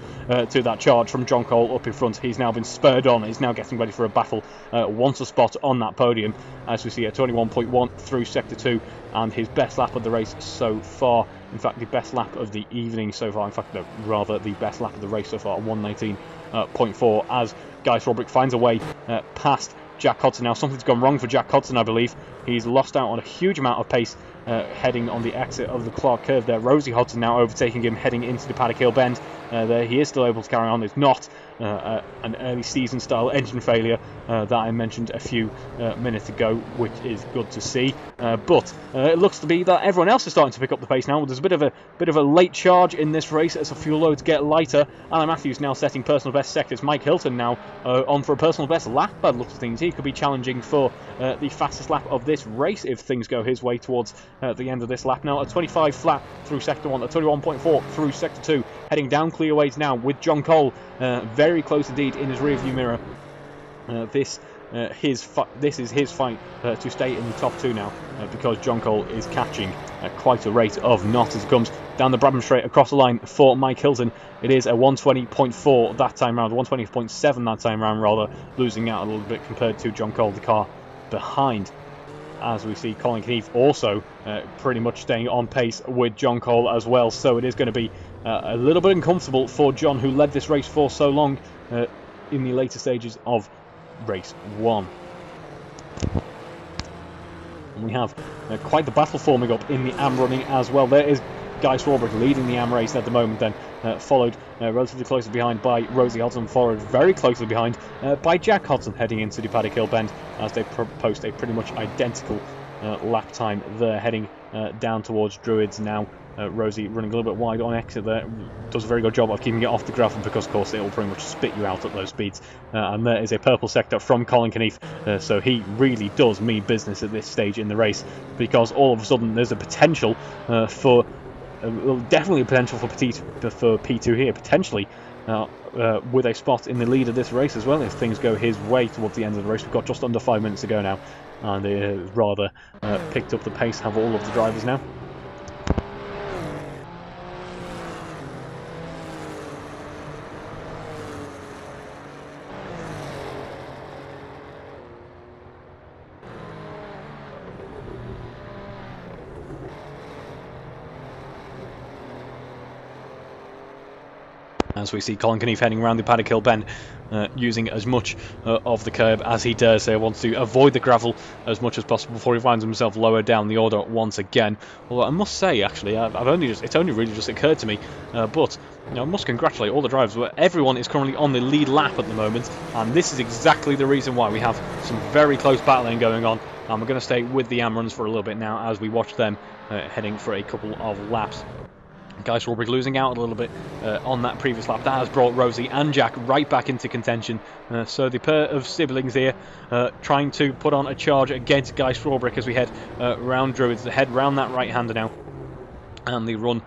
to that charge from John Cole up in front. He's now been spurred on. He's now getting ready for a battle, wants a spot on that podium, as we see a 21.1 through Sector 2, and his best lap of the race so far. In fact, the best lap of the evening so far. In fact, no, rather the best lap of the race so far, 1:19.4, as Guy Swarbrick finds a way past Jack Hodson. Now, something's gone wrong for Jack Hodson, I believe. He's lost out on a huge amount of pace heading on the exit of the Clark curve there. Rosie Hodson now overtaking him heading into the Paddock Hill bend. There he is still able to carry on. It's not an early season style engine failure that I mentioned a few minutes ago, which is good to see. But it looks to be that everyone else is starting to pick up the pace now. There's a bit of a late charge in this race as the fuel loads get lighter. Alan Matthews now setting personal best sectors. Mike Hilton now on for a personal best lap by the looks of things. He could be challenging for the fastest lap of this race if things go his way towards the end of this lap. Now a 25 flat through Sector 1, a 21.4 through Sector 2, heading down clearways now with John Cole very close indeed in his rear view mirror. This this is his fight to stay in the top two now, because John Cole is catching quite a rate of knots as it comes down the Brabham Straight across the line for Mike Hilton. It is a 120.4 that time round, 120.7 that time round rather, losing out a little bit compared to John Cole, the car behind. As we see Colin Kennedy also pretty much staying on pace with John Cole as well, so it is going to be a little bit uncomfortable for John, who led this race for so long in the later stages of race 1. And we have quite the battle forming up in the AM running as well. There is Guy Swarbrick leading the AM race at the moment, then followed relatively closely behind by Rosie Hodson, followed very closely behind by Jack Hodson heading into the Paddock Hill Bend, as they post a pretty much identical lap time there, heading down towards Druids now. Rosie running a little bit wide on exit there, does a very good job of keeping it off the gravel because of course it will pretty much spit you out at those speeds, and there is a purple sector from Colin Kennedy, so he really does mean business at this stage in the race, because all of a sudden there's a potential for definitely a potential for P2 here, potentially with a spot in the lead of this race as well if things go his way towards the end of the race. We've got just under 5 minutes to go now, and they rather picked up the pace, have all of the drivers now. As we see Colin Kennedy heading around the Paddock Hill Bend, using as much of the curb as he dares. He wants to avoid the gravel as much as possible before he finds himself lower down the order once again. Although I must say, actually, it's only really just occurred to me, but I must congratulate all the drivers. Everyone is currently on the lead lap at the moment, and this is exactly the reason why we have some very close battling going on. And we're going to stay with the AM runs for a little bit now as we watch them heading for a couple of laps. Guy Swarbrick losing out a little bit on that previous lap. That has brought Rosie and Jack right back into contention. So the pair of siblings here trying to put on a charge against Guy Swarbrick as we head round Druids, head round that right-hander now. And the run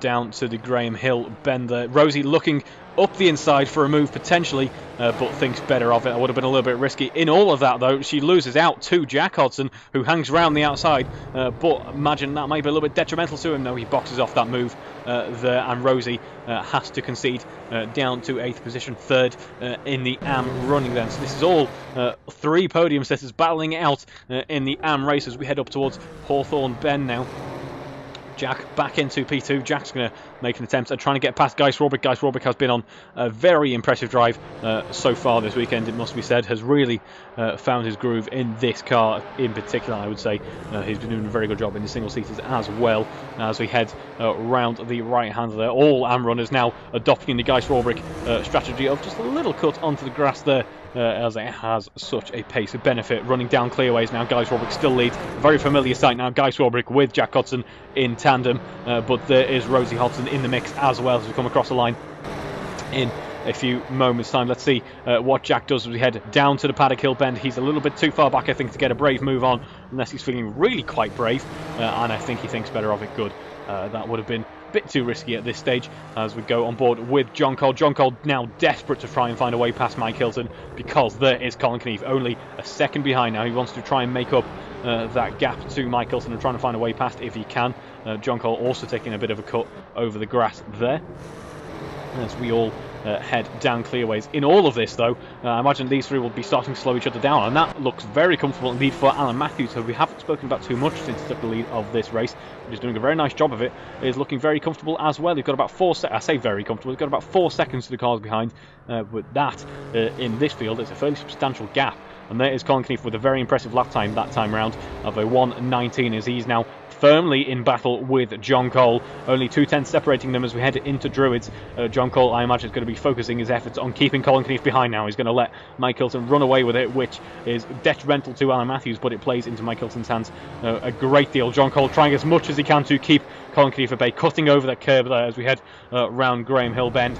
down to the Graham Hill bend there. Rosie looking up the inside for a move potentially, but thinks better of it. It would have been a little bit risky. In all of that though, she loses out to Jack Hodson, who hangs around the outside, but imagine that might be a little bit detrimental to him. No, he boxes off that move there, and Rosie has to concede down to 8th position, 3rd in the AM running then. So this is all 3 podium sitters battling it out in the AM race as we head up towards Hawthorne Bend now. Jack back into P2. Jack's going to make an attempt at trying to get past Guy Swarbrick. Guy Swarbrick has been on a very impressive drive so far this weekend, it must be said. Has really found his groove in this car in particular, I would say. He's been doing a very good job in the single seaters as well. As we head round the right hand there, all AM runners now adopting the Guy Swarbrick strategy of just a little cut onto the grass there, as it has such a pace of benefit. Running down clearways now, Guy Swarbrick still leads. Very familiar sight now, Guy Swarbrick with Jack Hodson in tandem, but there is Rosie Hodson in the mix as well as we come across the line in a few moments time. Let's see what Jack does as we head down to the Paddock Hill Bend. He's a little bit too far back, I think, to get a brave move on, unless he's feeling really quite brave, and I think he thinks better of it. Good. That would have been a bit too risky at this stage as we go on board with John Cole. John Cole now desperate to try and find a way past Mike Hilton, because there is Colin Kennedy only a second behind now. He wants to try and make up that gap to Mike Hilton and trying to find a way past if he can. John Cole also taking a bit of a cut over the grass there as we all head down clearways. In all of this though, I imagine these three will be starting to slow each other down, and that looks very comfortable indeed for Alan Matthews, who we haven't spoken about too much since he took the lead of this race. He's doing a very nice job of it. He's looking very comfortable as well. He's got about 4 seconds. I say very comfortable. He's got about 4 seconds to the cars behind. With that, in this field, it's a fairly substantial gap. And there is Colin Kennedy with a very impressive lap time that time round of a 1:19, as he's now firmly in battle with John Cole. Only 2 tenths separating them as we head into Druids. John Cole, I imagine, is going to be focusing his efforts on keeping Colin Kennedy behind now. He's going to let Mike Hilton run away with it, which is detrimental to Alan Matthews, but it plays into Mike Hilton's hands a great deal. John Cole trying as much as he can to keep Colin Kennedy at bay, cutting over that curb there as we head round Graham Hill Bend.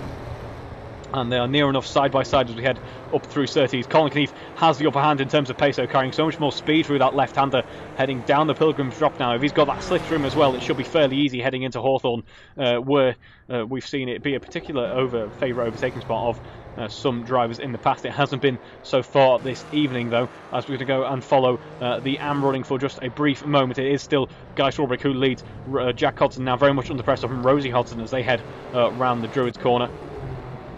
And they are near enough side by side as we head up through Surtees. Colin Kennedy has the upper hand in terms of pace, though, carrying so much more speed through that left-hander, heading down the Pilgrim's Drop now. If he's got that slick through him as well, it should be fairly easy heading into Hawthorne, where we've seen it be a particular favourite overtaking spot of some drivers in the past. It hasn't been so far this evening, though, as we're going to go and follow the AM running for just a brief moment. It is still Guy Swarbrick who leads. Jack Hodson now very much under pressure from Rosie Hodson as they head round the Druids corner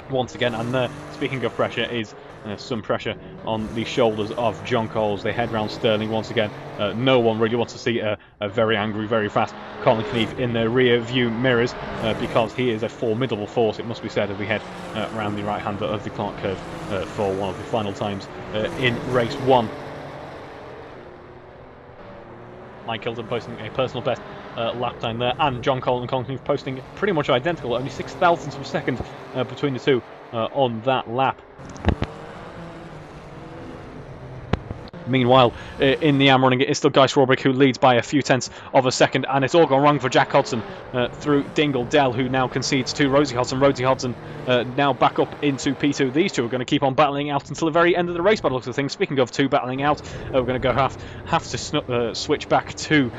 once again. And speaking of pressure, is some pressure on the shoulders of John Coles. They head round Stirling once again. No one really wants to see a very angry, very fast Colin Kennedy in their rear view mirrors because he is a formidable force, it must be said, as we head round the right hand of the Clark curve for one of the final times in race 1. Mike Hilton posting a personal best lap time there, and John Cole and Colin Kennedy posting pretty much identical, only 6 thousandths of a second between the two on that lap. Meanwhile, in the AM running, it is still Guy Swarbrick who leads by a few tenths of a second, and it's all gone wrong for Jack Hodson through Dingle Dell, who now concedes to Rosie Hodson. Rosie Hodson now back up into P2. These two are going to keep on battling out until the very end of the race, by the looks of things. Speaking of two battling out, we're going to go have to switch back to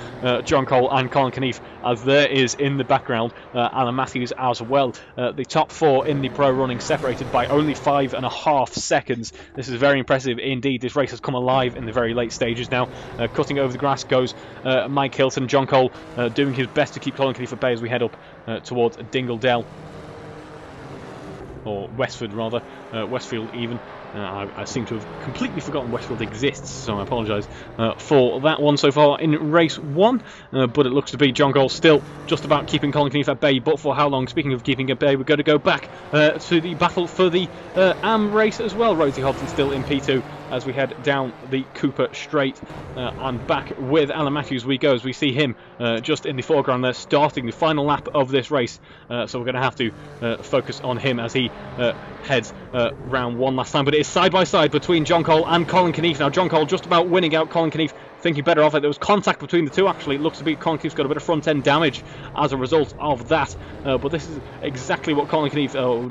John Cole and Colin Kennedy, as there is in the background Alan Matthews as well. The top 4 in the pro running separated by only 5.5 seconds. This is very impressive indeed. This race has come alive in the very late stages now. Cutting over the grass goes Mike Hilton. John Cole doing his best to keep Colin Kennedy at bay as we head up towards Dingle Dell, or Westford rather, Westfield even. I seem to have completely forgotten Westfield exists, so I apologise for that one so far in race 1. But it looks to be John Cole still just about keeping Colin Kennedy at bay, but for how long? Speaking of keeping at bay, we're going to go back to the battle for the AM race as well. Rosie Hodson still in P2 as we head down the Cooper Straight, and back with Alan Matthews we go, as we see him just in the foreground there, starting the final lap of this race. So we're going to have to focus on him as he heads round one last time. But it is side by side between John Cole and Colin Kennedy. Now John Cole just about winning out Colin Kennedy, thinking better of it. There was contact between the two actually. It looks to be Colin Kennedy's got a bit of front end damage as a result of that. But this is exactly what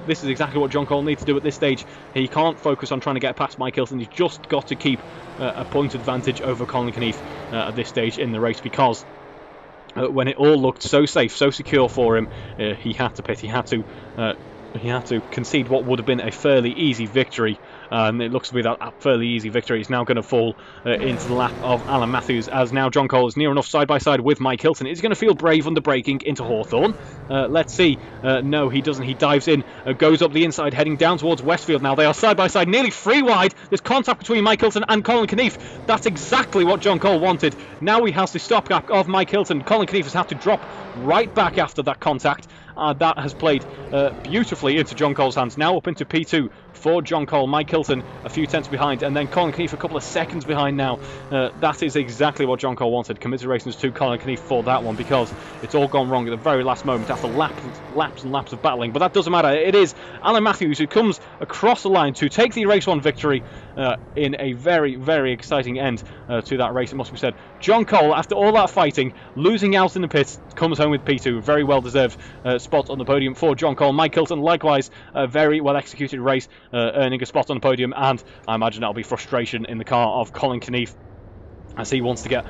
this is exactly what John Cole needs to do at this stage. He can't focus on trying to get past Mike Hilton. He's just got to keep a point advantage over Colin Kennedy at this stage in the race, because when it all looked so safe, so secure for him, he had to pit. He had to concede what would have been a fairly easy victory. And it looks to be that fairly easy victory is now going to fall into the lap of Alan Matthews, as now John Cole is near enough side by side with Mike Hilton. Is he going to feel brave under braking into Hawthorne? Let's see. No, he doesn't. He dives in, goes up the inside, heading down towards Westfield now. They are side by side, nearly 3 wide. There's contact between Mike Hilton and Colin Kennedy. That's exactly what John Cole wanted. Now he has the stopgap of Mike Hilton. Colin Kennedy has had to drop right back after that contact. That has played beautifully into John Cole's hands. Now up into P2 for John Cole. Mike Hilton a few tenths behind, and then Colin Kennedy a couple of seconds behind now. That is exactly what John Cole wanted. Commiserations to Colin Kennedy for that one, because it's all gone wrong at the very last moment after laps and laps of battling. But that doesn't matter. It is Alan Matthews who comes across the line to take the race 1 victory in a very, very exciting end to that race, it must be said. John Cole, after all that fighting, losing out in the pits, comes home with P2. Very well deserved spot on the podium for John Cole. Mike Hilton, likewise, a very well executed race, earning a spot on the podium, and I imagine that'll be frustration in the car of Colin Kennedy, as he wants to get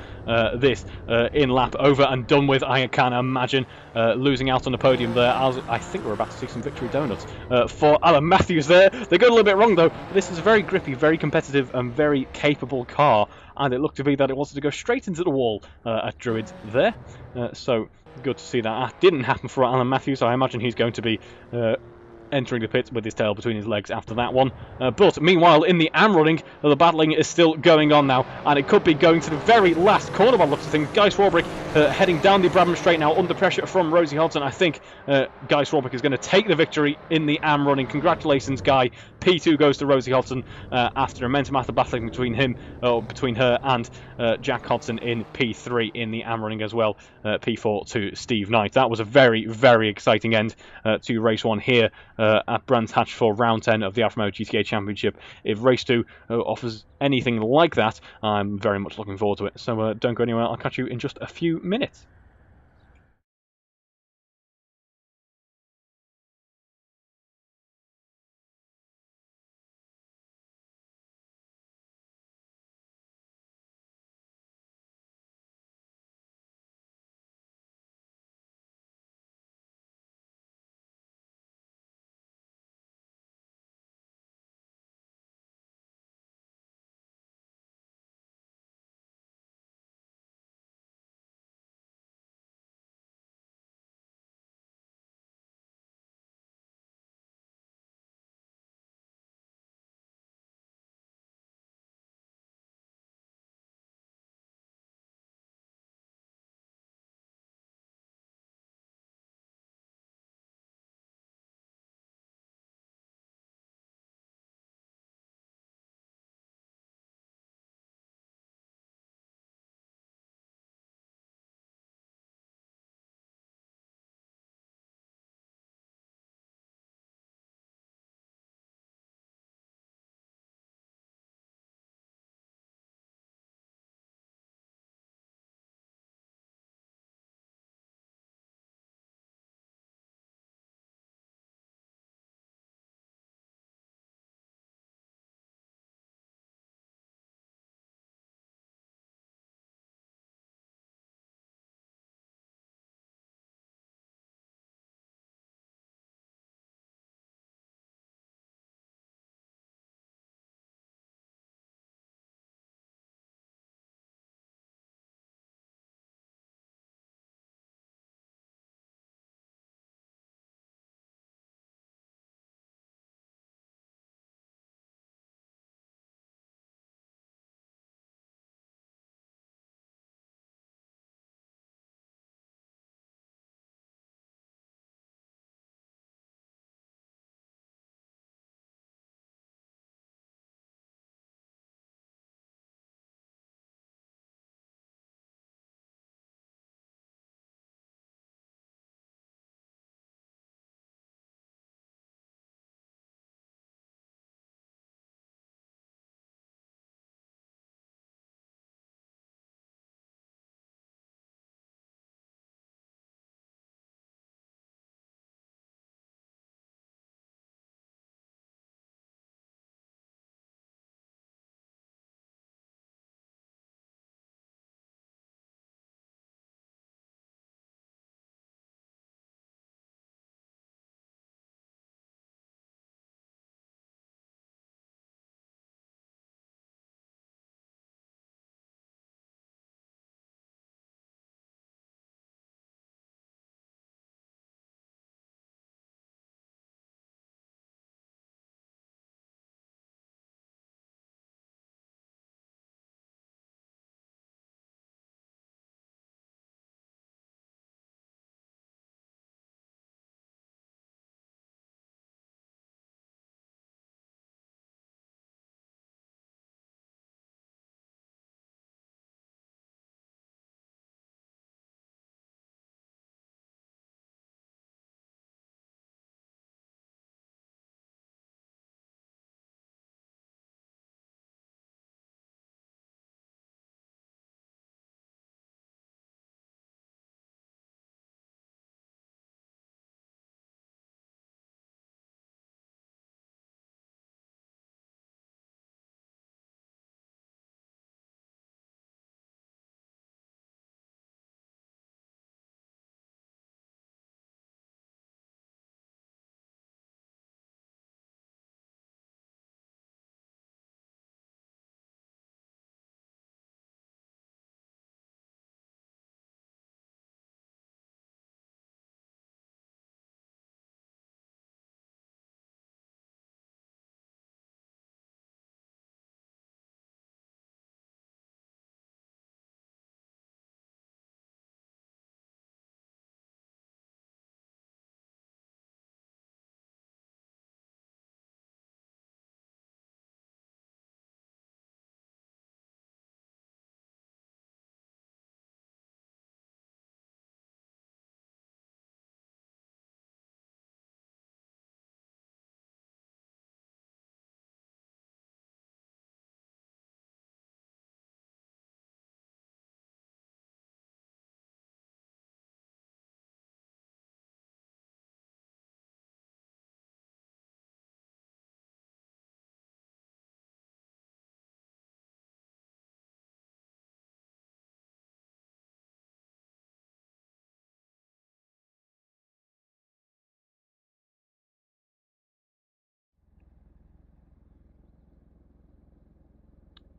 this in lap over and done with. I can imagine losing out on the podium there, as I think we're about to see some victory donuts for Alan Matthews there. They got a little bit wrong though. This is a very grippy, very competitive and very capable car, and it looked to be that it wanted to go straight into the wall at Druids there. So good to see that. That didn't happen for Alan Matthews, so I imagine he's going to be entering the pits with his tail between his legs after that one. But meanwhile, in the AM running, the battling is still going on now, and it could be going to the very last corner by looks of things. Guy Swarbrick heading down the Bradman Straight now under pressure from Rosie Hodson. I think Guy Swarbrick is going to take the victory in the AM running. Congratulations, Guy. P2 goes to Rosie Hodson after immense amount of battling between her and Jack Hodson in P3 in the AM running as well. P4 to Steve Knight. That was a very, very exciting end to race 1 here at Brands Hatch for round 10 of the Alfa Romeo GTA Championship. If race 2 offers anything like that, I'm very much looking forward to it. So don't go anywhere. I'll catch you in just a few minutes.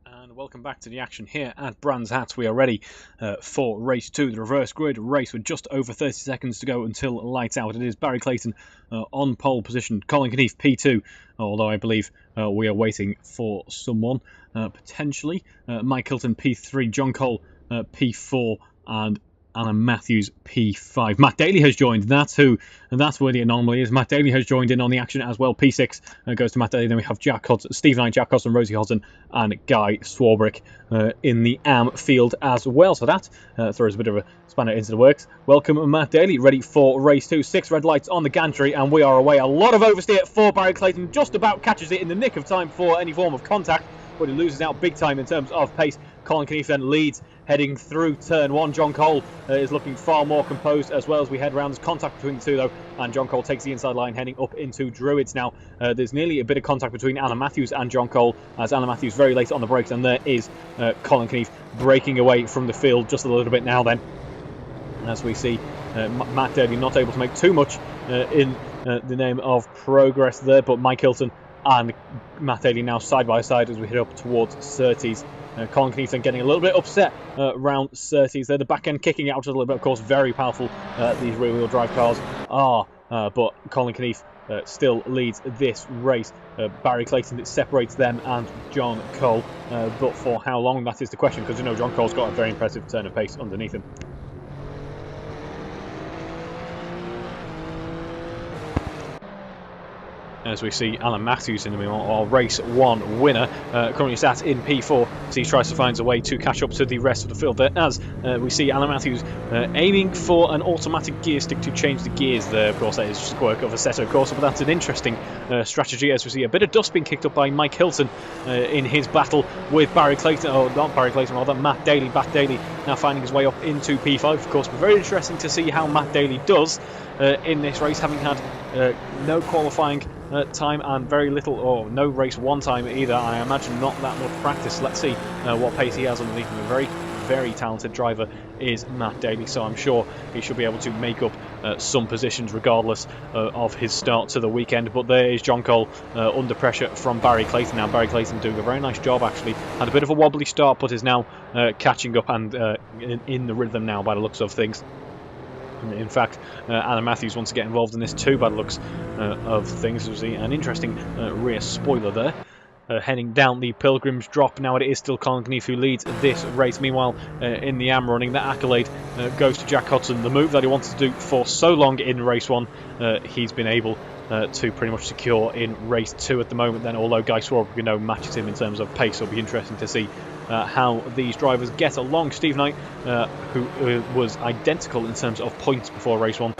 And welcome back to the action here at Brands Hatch. We are ready for race 2, the reverse grid race, with just over 30 seconds to go until lights out. It is Barry Clayton on pole position, Colin Kennedy P2, although I believe we are waiting for someone, potentially. Mike Hilton P3, John Cole P4, and Alan Matthews P5. Matt Daly has joined. That's who, and that's where the anomaly is. Matt Daly has joined in on the action as well. P6 goes to Matt Daly. Then we have Jack Hodson, Steve Knight, Jack Hodson, Rosie Hodson, and Guy Swarbrick in the AM field as well. So that throws a bit of a spanner into the works. Welcome, Matt Daly, ready for race 2. 6 red lights on the gantry, and we are away. A lot of oversteer for Barry Clayton. Just about catches it in the nick of time for any form of contact, but he loses out big time in terms of pace. Colin Kennedy then leads heading through turn 1. John Cole is looking far more composed as well as we head round. There's contact between the two though, and John Cole takes the inside line heading up into Druids now. There's nearly a bit of contact between Alan Matthews and John Cole, as Alan Matthews very late on the brakes, and there is Colin Kennedy breaking away from the field just a little bit now then, as we see Matt Daly not able to make too much in the name of progress there, but Mike Hilton and Matt Daly now side by side as we head up towards Surtees. Colin Kennedy getting a little bit upset around Surtees there. The back end kicking out a little bit, of course, very powerful these rear wheel drive cars are, but Colin Kennedy still leads this race. Barry Clayton separates them and John Cole, but for how long, that is the question, because you know John Cole's got a very impressive turn of pace underneath him. As we see Alan Matthews in the middle, our race 1 winner, currently sat in P4, as he tries to find a way to catch up to the rest of the field there, as we see Alan Matthews aiming for an automatic gear stick to change the gears there. Of course, that is just work of Assetto Corsa, but that's an interesting strategy, as we see a bit of dust being kicked up by Mike Hilton in his battle with Barry Clayton, or not Barry Clayton, rather Matt Daly. Matt Daly now finding his way up into P5, of course, but very interesting to see how Matt Daly does in this race, having had no qualifying time and very little, or no race 1 time either. I imagine not that much practice. Let's see what pace he has underneath him. A very, very talented driver is Matt Daly, so I'm sure he should be able to make up some positions regardless of his start to the weekend. But there is John Cole under pressure from Barry Clayton. Now Barry Clayton doing a very nice job, actually. Had a bit of a wobbly start, but is now catching up and in the rhythm now by the looks of things. In fact, Alan Matthews wants to get involved in this too by the looks of things. We see an interesting rear spoiler there. Heading down the Pilgrim's Drop. Now it is still Colin Kennedy who leads this race. Meanwhile, in the AM running, the accolade goes to Jack Hodson. The move that he wanted to do for so long in race 1, he's been able to pretty much secure in race 2 at the moment then, although Guy Swarbrick matches him in terms of pace. It'll be interesting to see how these drivers get along. Steve Knight, who was identical in terms of points before race 1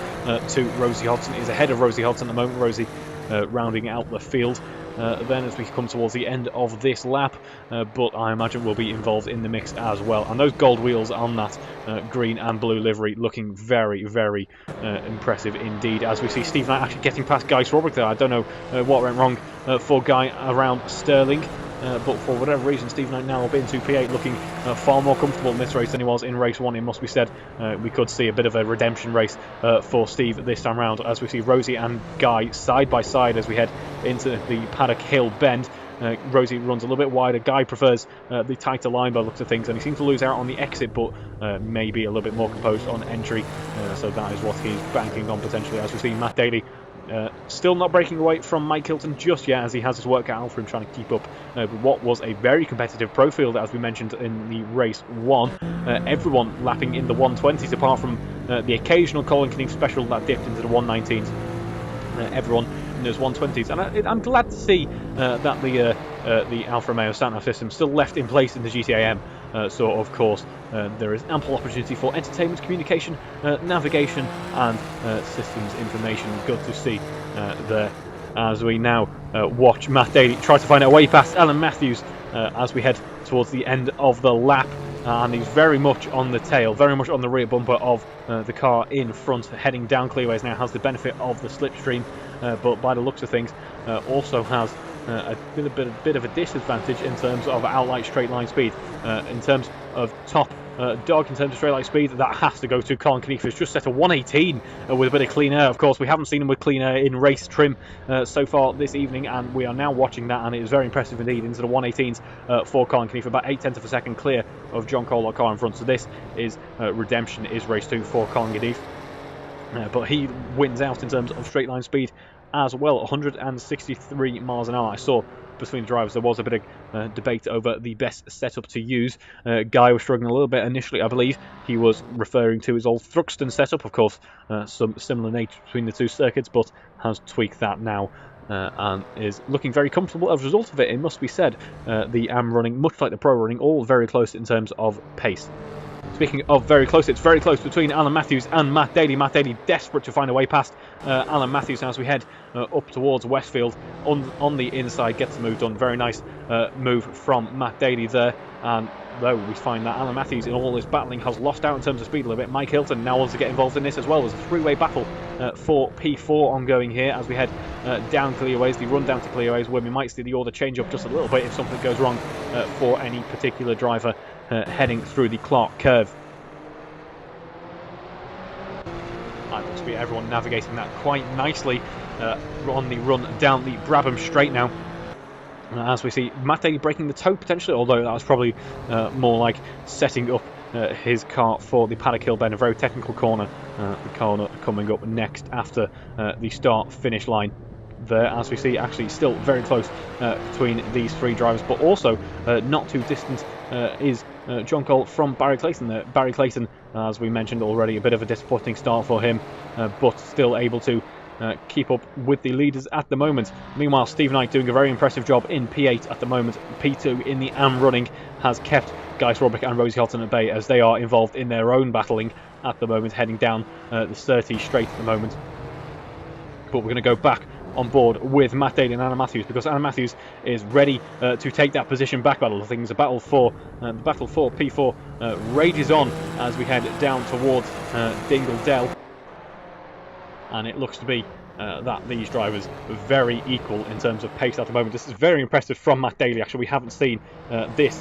to Rosie Hodson, is ahead of Rosie Hodson at the moment. Rosie rounding out the field then as we come towards the end of this lap, but I imagine will be involved in the mix as well. And those gold wheels on that green and blue livery looking very, very impressive indeed, as we see Steve Knight actually getting past Guy Swarbrick there. I don't know what went wrong for Guy around Stirling, but for whatever reason Steve Knight now up into P8 looking far more comfortable in this race than he was in race 1, it must be said. We could see a bit of a redemption race for Steve this time round, as we see Rosie and Guy side by side as we head into the Paddock Hill bend. Rosie runs a little bit wider. Guy prefers the tighter line by the looks of things, and he seems to lose out on the exit, but maybe a little bit more composed on entry, so that is what he's banking on potentially, as we see Matt Daly still not breaking away from Mike Hilton just yet, as he has his work cut out for him trying to keep up with what was a very competitive pro field, as we mentioned in the race 1. Everyone lapping in the 120s apart from the occasional Colin Kennedy special that dipped into the 119s. Everyone in those 120s, and I'm glad to see that the Alfa Romeo Santa system still left in place in the GTAm. So of course there is ample opportunity for entertainment, communication, navigation and systems information. Good to see there, as we now watch Matt Daly try to find a way past Alan Matthews as we head towards the end of the lap. And he's very much on the tail, very much on the rear bumper of the car in front, heading down clearways now, has the benefit of the slipstream, but by the looks of things also has a bit of a disadvantage in terms of outright straight line speed. In terms of top dog in terms of straight line speed. That has to go to Colin Kennedy, who's just set a 118 with a bit of clean air. Of course, we haven't seen him with clean air in race trim so far this evening, and we are now watching that, and it is very impressive indeed. Into the 118s for Colin Kennedy, for about 0.8 of a second clear of John Cole, our car in front. So this is redemption, is race 2 for Colin Kennedy. But he wins out in terms of straight line speed as well, 163 miles an hour. I saw between the drivers there was a bit of debate over the best setup to use. Guy was struggling a little bit initially, I believe. He was referring to his old Thruxton setup, of course, some similar nature between the two circuits, but has tweaked that now. And is looking very comfortable as a result of it, it must be said. The AM running, much like the Pro running, all very close in terms of pace. Speaking of very close, it's very close between Alan Matthews and Matt Daly. Matt Daly desperate to find a way past Alan Matthews as we head up towards Westfield on the inside. Gets the move done. Very nice move from Matt Daly there. And though we find that Alan Matthews in all this battling has lost out in terms of speed a little bit, Mike Hilton now wants to get involved in this as well. There's a three-way battle for P4 ongoing here as we head down clearways, the run down to clearways, where we might see the order change up just a little bit if something goes wrong for any particular driver heading through the Clark curve. And looks to be everyone navigating that quite nicely on the run down the Brabham straight now. As we see Matt Daly breaking the toe potentially, although that was probably more like setting up his car for the Paddock Hill bend, a very technical corner. The corner coming up next after the start-finish line. There, as we see, actually still very close between these three drivers, but also not too distant is John Cole from Barry Clayton there. Barry Clayton, as we mentioned already, a bit of a disappointing start for him, but still able to keep up with the leaders at the moment. Meanwhile, Steve Knight doing a very impressive job in P8 at the moment. P2 in the AM running has kept Guy Swarbrick and Rosie Holton at bay as they are involved in their own battling at the moment, heading down the 30 straight at the moment. But we're going to go back on board with Matt Daly and Anna Matthews, because Anna Matthews is ready to take that position back battle. I think there's a battle for the battle for P4 rages on as we head down towards Dingle Dell, and it looks to be that these drivers are very equal in terms of pace at the moment. This is very impressive from Matt Daly. Actually, we haven't seen this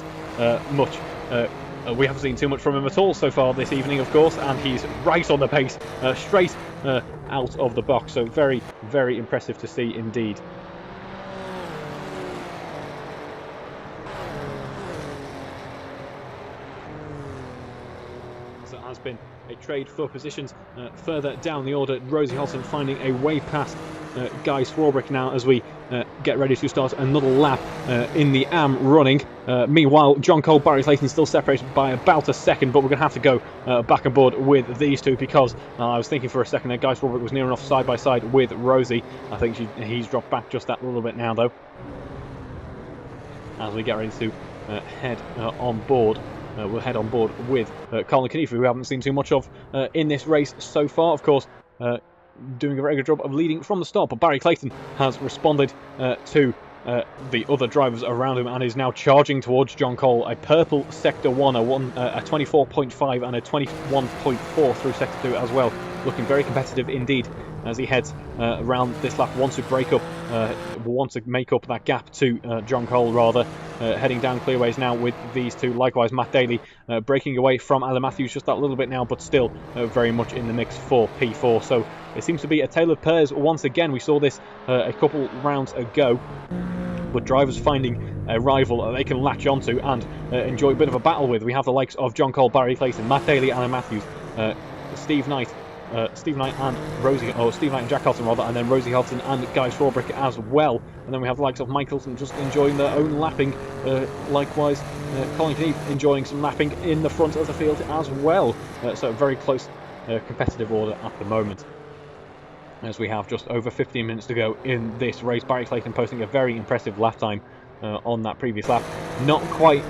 much. We haven't seen too much from him at all so far this evening, of course, and he's right on the pace, straight out of the box. So very, very impressive to see indeed. So it has been a trade for positions further down the order. Rosie Holton finding a way past Guy Swarbrick now as we get ready to start another lap in the AM running. Meanwhile, John Cole, Barry Clayton still separated by about a second, but we're going to have to go back on board with these two, because I was thinking for a second that Guy Swarbrick was near enough side by side with Rosie. I think he's dropped back just that little bit now, though, as we get ready to head on board. We'll head on board with Colin Kennedy, who we haven't seen too much of in this race so far. Of course, doing a very good job of leading from the start, but Barry Clayton has responded to the other drivers around him and is now charging towards John Cole. A purple Sector 1, a 24.5 and a 21.4 through Sector 2 as well. Looking very competitive indeed as he heads around this lap. Wants to make up that gap to John Cole, rather. Heading down clearways now with these two. Likewise, Matt Daly breaking away from Alan Matthews just that little bit now, but still very much in the mix for P4. So it seems to be a tale of pairs once again. We saw this a couple rounds ago, but drivers finding a rival they can latch onto and enjoy a bit of a battle with. We have the likes of John Cole, Barry Clayton, Matt Daly, Alan Matthews, Steve Knight and Jack Holton rather, and then Rosie Holton and Guy Swarbrick as well. And then we have the likes of Mike Hilton just enjoying their own lapping. Likewise, Colin Kennedy enjoying some lapping in the front of the field as well. So a very close competitive order at the moment, as we have just over 15 minutes to go in this race. Barry Clayton posting a very impressive lap time on that previous lap. Not quite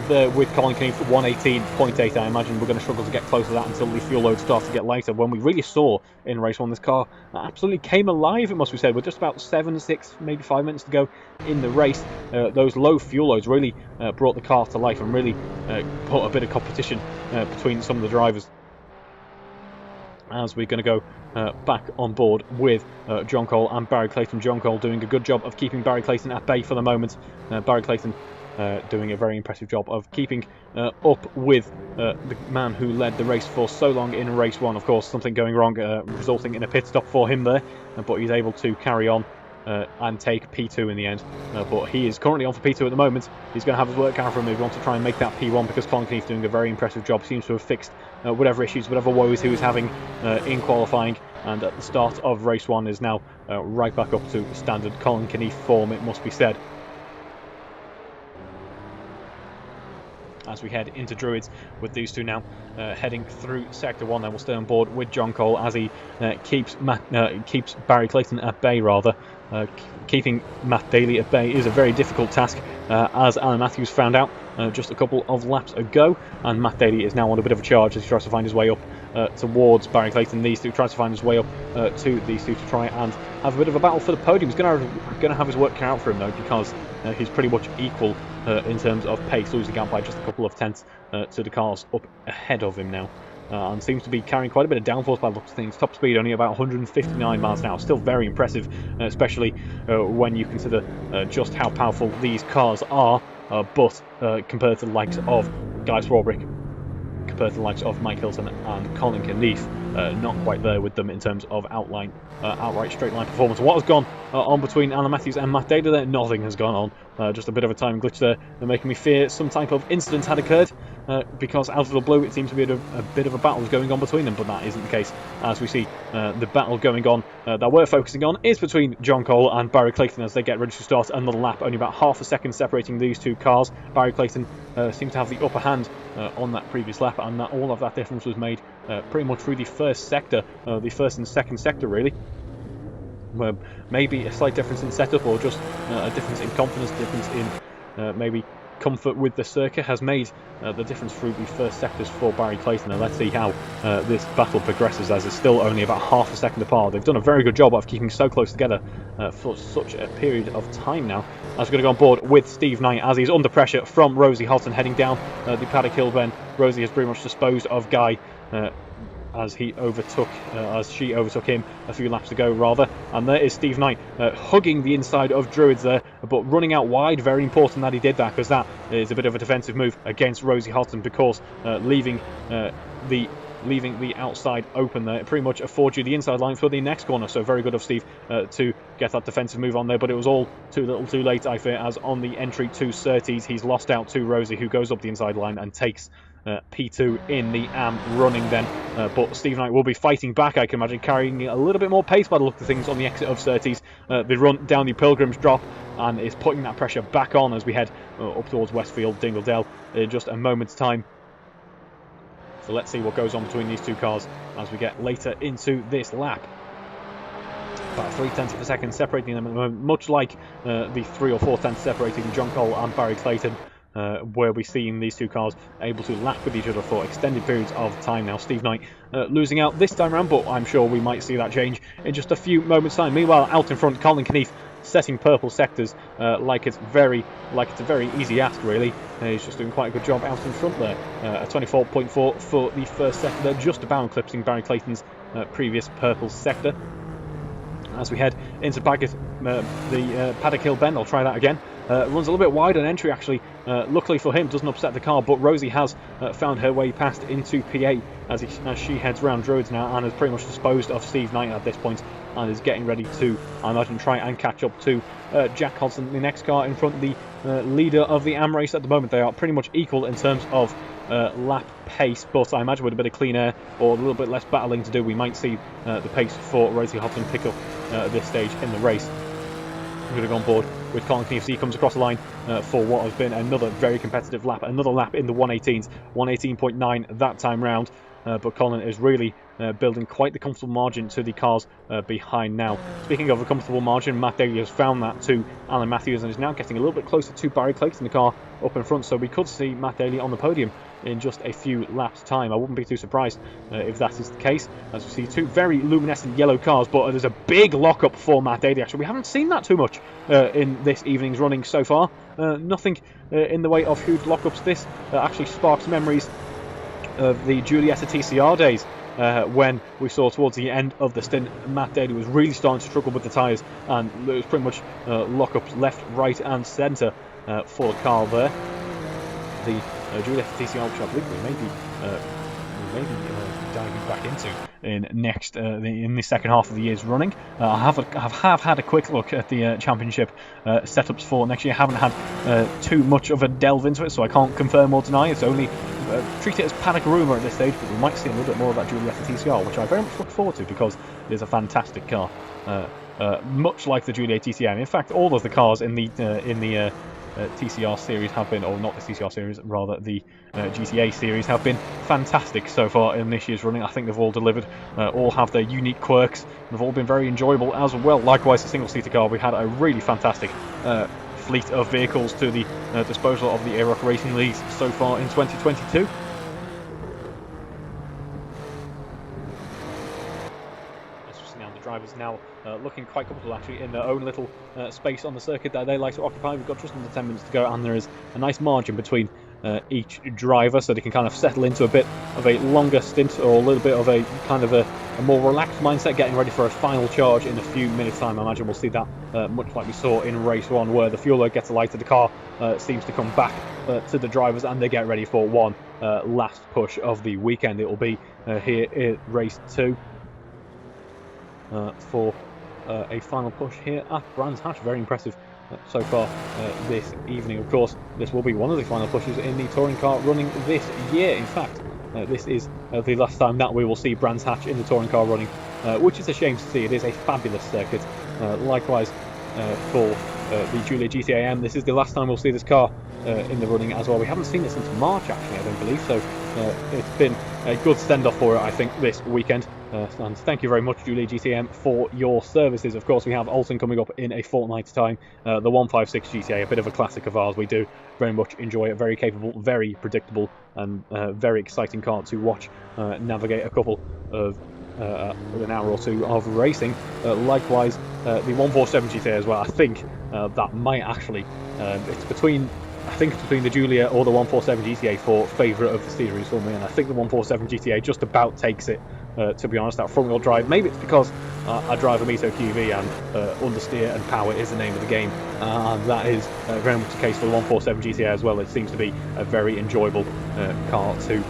there with Colin Kennedy for 118.8. I imagine we're going to struggle to get close to that until the fuel load starts to get lighter. When we really saw in race 1, this car absolutely came alive, it must be said, with just about 7, 6, maybe 5 minutes to go in the race. Those low fuel loads really brought the car to life and really put a bit of competition between some of the drivers. As we're going to go back on board with John Cole and Barry Clayton. John Cole doing a good job of keeping Barry Clayton at bay for the moment. Barry Clayton doing a very impressive job of keeping up with the man who led the race for so long in race 1. Of course, something going wrong, resulting in a pit stop for him there, but he's able to carry on and take P2 in the end. But he is currently on for P2 at the moment. He's going to have his work out for him if he wants to try and make that P1, because Colin Kennedy is doing a very impressive job. Seems to have fixed whatever issues, whatever woes he was having in qualifying, and at the start of race 1 is now right back up to standard Colin Kennedy form, it must be said. As we head into Druids with these two now heading through Sector 1, then we'll stay on board with John Cole as he keeps Barry Clayton at bay, rather. Keeping Matt Daly at bay is a very difficult task, as Alan Matthews found out just a couple of laps ago, and Matt Daly is now on a bit of a charge as he tries to find his way up towards Barry Clayton. These two tries to find his way up to these two to try and have a bit of a battle for the podium. He's going to have his work cut out for him though, because he's pretty much equal in terms of pace, losing out by just a couple of tenths to the cars up ahead of him now. And seems to be carrying quite a bit of downforce by the looks of things. Top speed only about 159 miles an hour. Still very impressive, especially when you consider just how powerful these cars are. But compared to the likes of Guy Swarbrick, compared to the likes of Mike Hilton and Colin Kennedy, not quite there with them in terms of outright straight line performance. What has gone on between Alan Matthews and Matt Daly there? Nothing has gone on. Just a bit of a timing glitch there. They're making me fear some type of incident had occurred, because out of the blue it seems to be a bit of a battle going on between them, but that isn't the case. As we see the battle going on that we're focusing on is between John Cole and Barry Clayton as they get ready to start another lap. Only about half a second separating these two cars. Barry Clayton seems to have the upper hand on that previous lap, and that all of that difference was made pretty much through the first sector, the first and second sector really. Maybe a slight difference in setup, or just a difference in confidence, difference in maybe comfort with the circuit has made the difference through the first sectors for Barry Clayton. And let's see how this battle progresses, as it's still only about half a second apart. They've done a very good job of keeping so close together for such a period of time now. As we're going to go on board with Steve Knight as he's under pressure from Rosie Holton heading down the paddock hill bend. Rosie has pretty much disposed of Guy as she overtook him a few laps ago, rather. And there is Steve Knight hugging the inside of Druids there, but running out wide. Very important that he did that, because that is a bit of a defensive move against Rosie Holton, because leaving the outside open there, it pretty much affords you the inside line for the next corner. So very good of Steve to get that defensive move on there, but it was all too little too late, I fear, as on the entry to Surtees he's lost out to Rosie, who goes up the inside line and takes P2 in the AM running then. But Steve Knight will be fighting back, I can imagine, carrying a little bit more pace by the look of things on the exit of Surtees. They run down the Pilgrims drop and is putting that pressure back on as we head up towards Westfield, Dingledale in just a moment's time. So let's see what goes on between these two cars as we get later into this lap. About 0.3 of a second separating them at the moment, much like the 3 or 4 tenths separating John Cole and Barry Clayton, where we're seeing these two cars able to lap with each other for extended periods of time now. Steve Knight losing out this time around, but I'm sure we might see that change in just a few moments' time. Meanwhile, out in front, Colin Kennedy setting purple sectors like it's a very easy ask, really. He's just doing quite a good job out in front there. A 24.4 for the first sector there, just about eclipsing Barry Clayton's previous purple sector. As we head into the Paddock Hill bend, I'll try that again. Runs a little bit wide on entry, actually. Luckily for him, doesn't upset the car, but Rosie has found her way past into PA as she heads round Druids now, and has pretty much disposed of Steve Knight at this point, and is getting ready to, I imagine, try and catch up to Jack Hodson, the next car in front, the leader of the AM race at the moment. They are pretty much equal in terms of lap pace, but I imagine with a bit of clean air or a little bit less battling to do, we might see the pace for Rosie Hodson pick up at this stage in the race. I'm going to go on board with Colin Kennedy. He comes across the line for what has been another very competitive lap, another lap in the 118s, 118.9 that time round. But Colin is really building quite the comfortable margin to the cars behind now. Speaking of a comfortable margin, Matt Daly has found that to Alan Matthews and is now getting a little bit closer to Barry Clayton, the car up in front, so we could see Matt Daly on the podium in just a few laps' time. I wouldn't be too surprised if that is the case, as we see two very luminescent yellow cars, but there's a big lock-up for Matt Daly. Actually, we haven't seen that too much in this evening's running so far. Nothing in the way of huge lock-ups. This actually sparks memories of the Giulietta TCR days, when we saw towards the end of the stint Matt Daly was really starting to struggle with the tyres, and it was pretty much lock-ups left, right and centre for the car there. The Julia TCR, which I believe we may be diving back into in the second half of the year's running. I have had a quick look at the championship setups for next year. I haven't had too much of a delve into it, so I can't confirm or deny. It's only treat it as panic rumour at this stage, but we might see a little bit more of that Julia TCR, which I very much look forward to because it is a fantastic car, much like the Julia TCAm. In fact, all of the cars in the TCR series have been, or not the TCR series, rather the GTA series have been fantastic so far in this year's running. I think they've all delivered, all have their unique quirks, and they've all been very enjoyable as well. Likewise, the single-seater car, we had a really fantastic fleet of vehicles to the disposal of the AROC Racing Leagues so far in 2022. Drivers now looking quite comfortable actually in their own little space on the circuit that they like to occupy. We've got just under 10 minutes to go, and there is a nice margin between each driver, so they can kind of settle into a bit of a longer stint, or a little bit of a kind of a more relaxed mindset, getting ready for a final charge in a few minutes time. I imagine we'll see that much like we saw in race 1, where the fuel load gets lighter, the car seems to come back to the drivers, and they get ready for one last push of the weekend. It will be here in race 2 for a final push here at Brands Hatch. Very impressive so far this evening. Of course, this will be one of the final pushes in the touring car running this year. In fact, this is the last time that we will see Brands Hatch in the touring car running, which is a shame to see. It is a fabulous circuit. Likewise for the Julia GTAm, this is the last time we'll see this car in the running as well. We haven't seen it since March, actually, I don't believe, so it's been a good send-off for it, I think, this weekend. And thank you very much, Julia GTAm, for your services. Of course, we have Alton coming up in a fortnight's time. The 156 GTA, a bit of a classic of ours. We do very much enjoy it. Very capable, very predictable, and very exciting car to watch navigate a couple of an hour or two of racing. Likewise, the 147 GTA as well. I think that might actually, it's between the Julia or the 147 GTA for favourite of the series for me, and I think the 147 GTA just about takes it, to be honest. That front-wheel drive, maybe it's because I drive a Mito QV and understeer and power is the name of the game, and that is very much the case for the 147 GTA as well. It seems to be a very enjoyable car to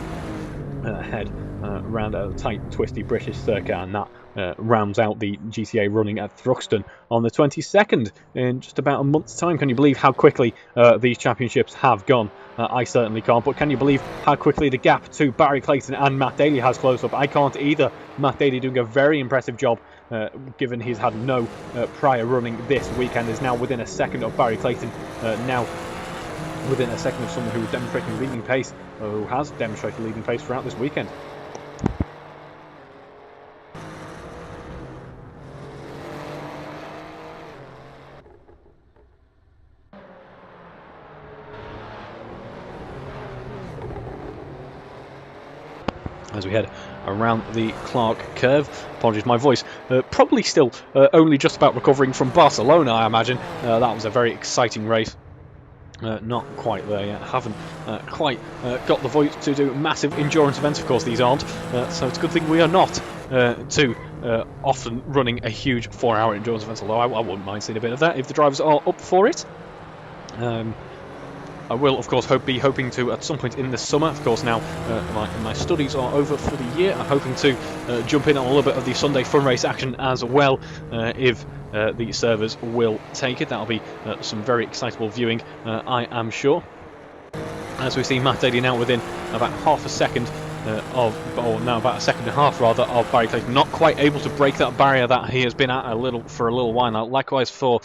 head round a tight, twisty British circuit, and that rounds out the GTA running at Thruxton on the 22nd in just about a month's time. Can you believe how quickly these championships have gone? I certainly can't, but can you believe how quickly the gap to Barry Clayton and Matt Daly has closed up? I can't either. Matt Daly doing a very impressive job, given he's had no prior running this weekend, is now within a second of Barry Clayton, now within a second of someone who is demonstrating leading pace, who has demonstrated leading pace throughout this weekend. As we head around the Clark curve. Apologies, my voice probably still only just about recovering from Barcelona, I imagine. That was a very exciting race. Not quite there yet. Haven't quite got the voice to do massive endurance events. Of course, these aren't. So it's a good thing we are not too often running a huge 4-hour endurance event, although I wouldn't mind seeing a bit of that if the drivers are up for it. I will, of course, be hoping to, at some point in the summer, of course, now my studies are over for the year, I'm hoping to jump in on a little bit of the Sunday fun race action as well, if the servers will take it. That'll be some very excitable viewing, I am sure. As we see Matt Daly now within about half a second now about a second and a half rather, of Barry Clayton, not quite able to break that barrier that he has been at for a little while now. Likewise for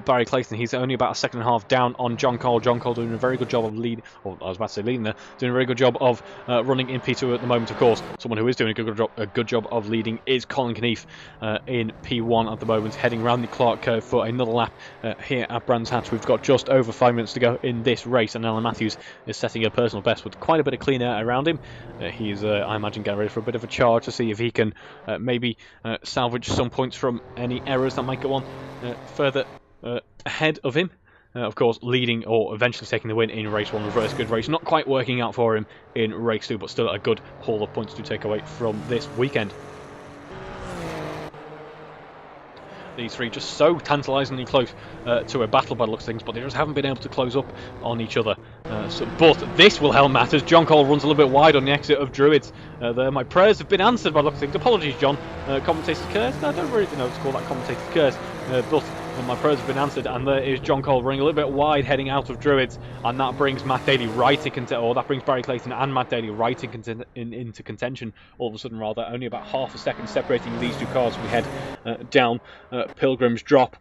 Barry Clayton, he's only about a second and a half down on John Cole. John Cole doing a very good job of leading, or I was about to say leading there, doing a very good job of running in P2 at the moment. Of course, someone who is doing a good job of leading is Colin Kennedy in P1 at the moment, heading round the Clark curve for another lap here at Brands Hatch. We've got just over 5 minutes to go in this race, and Alan Matthews is setting a personal best with quite a bit of clean air around him. He's, I imagine, getting ready for a bit of a charge to see if he can maybe salvage some points from any errors that might go on further ahead of him. Of course, leading or eventually taking the win in race 1 was a good race. Not quite working out for him in race 2, but still a good haul of points to take away from this weekend. These three just so tantalisingly close to a battle by the looks of things, but they just haven't been able to close up on each other. But this will help matters. John Cole runs a little bit wide on the exit of Druids. There, my prayers have been answered by the looks of things. Apologies, John. Commentator's curse? No, I don't really know to call that commentator's curse. But my prayers have been answered, and there is John Cole running a little bit wide, heading out of Druids, and that brings Matt Daly right that brings Barry Clayton and Matt Daly right into contention. All of a sudden, rather, only about half a second separating these two cars. We head down Pilgrim's Drop.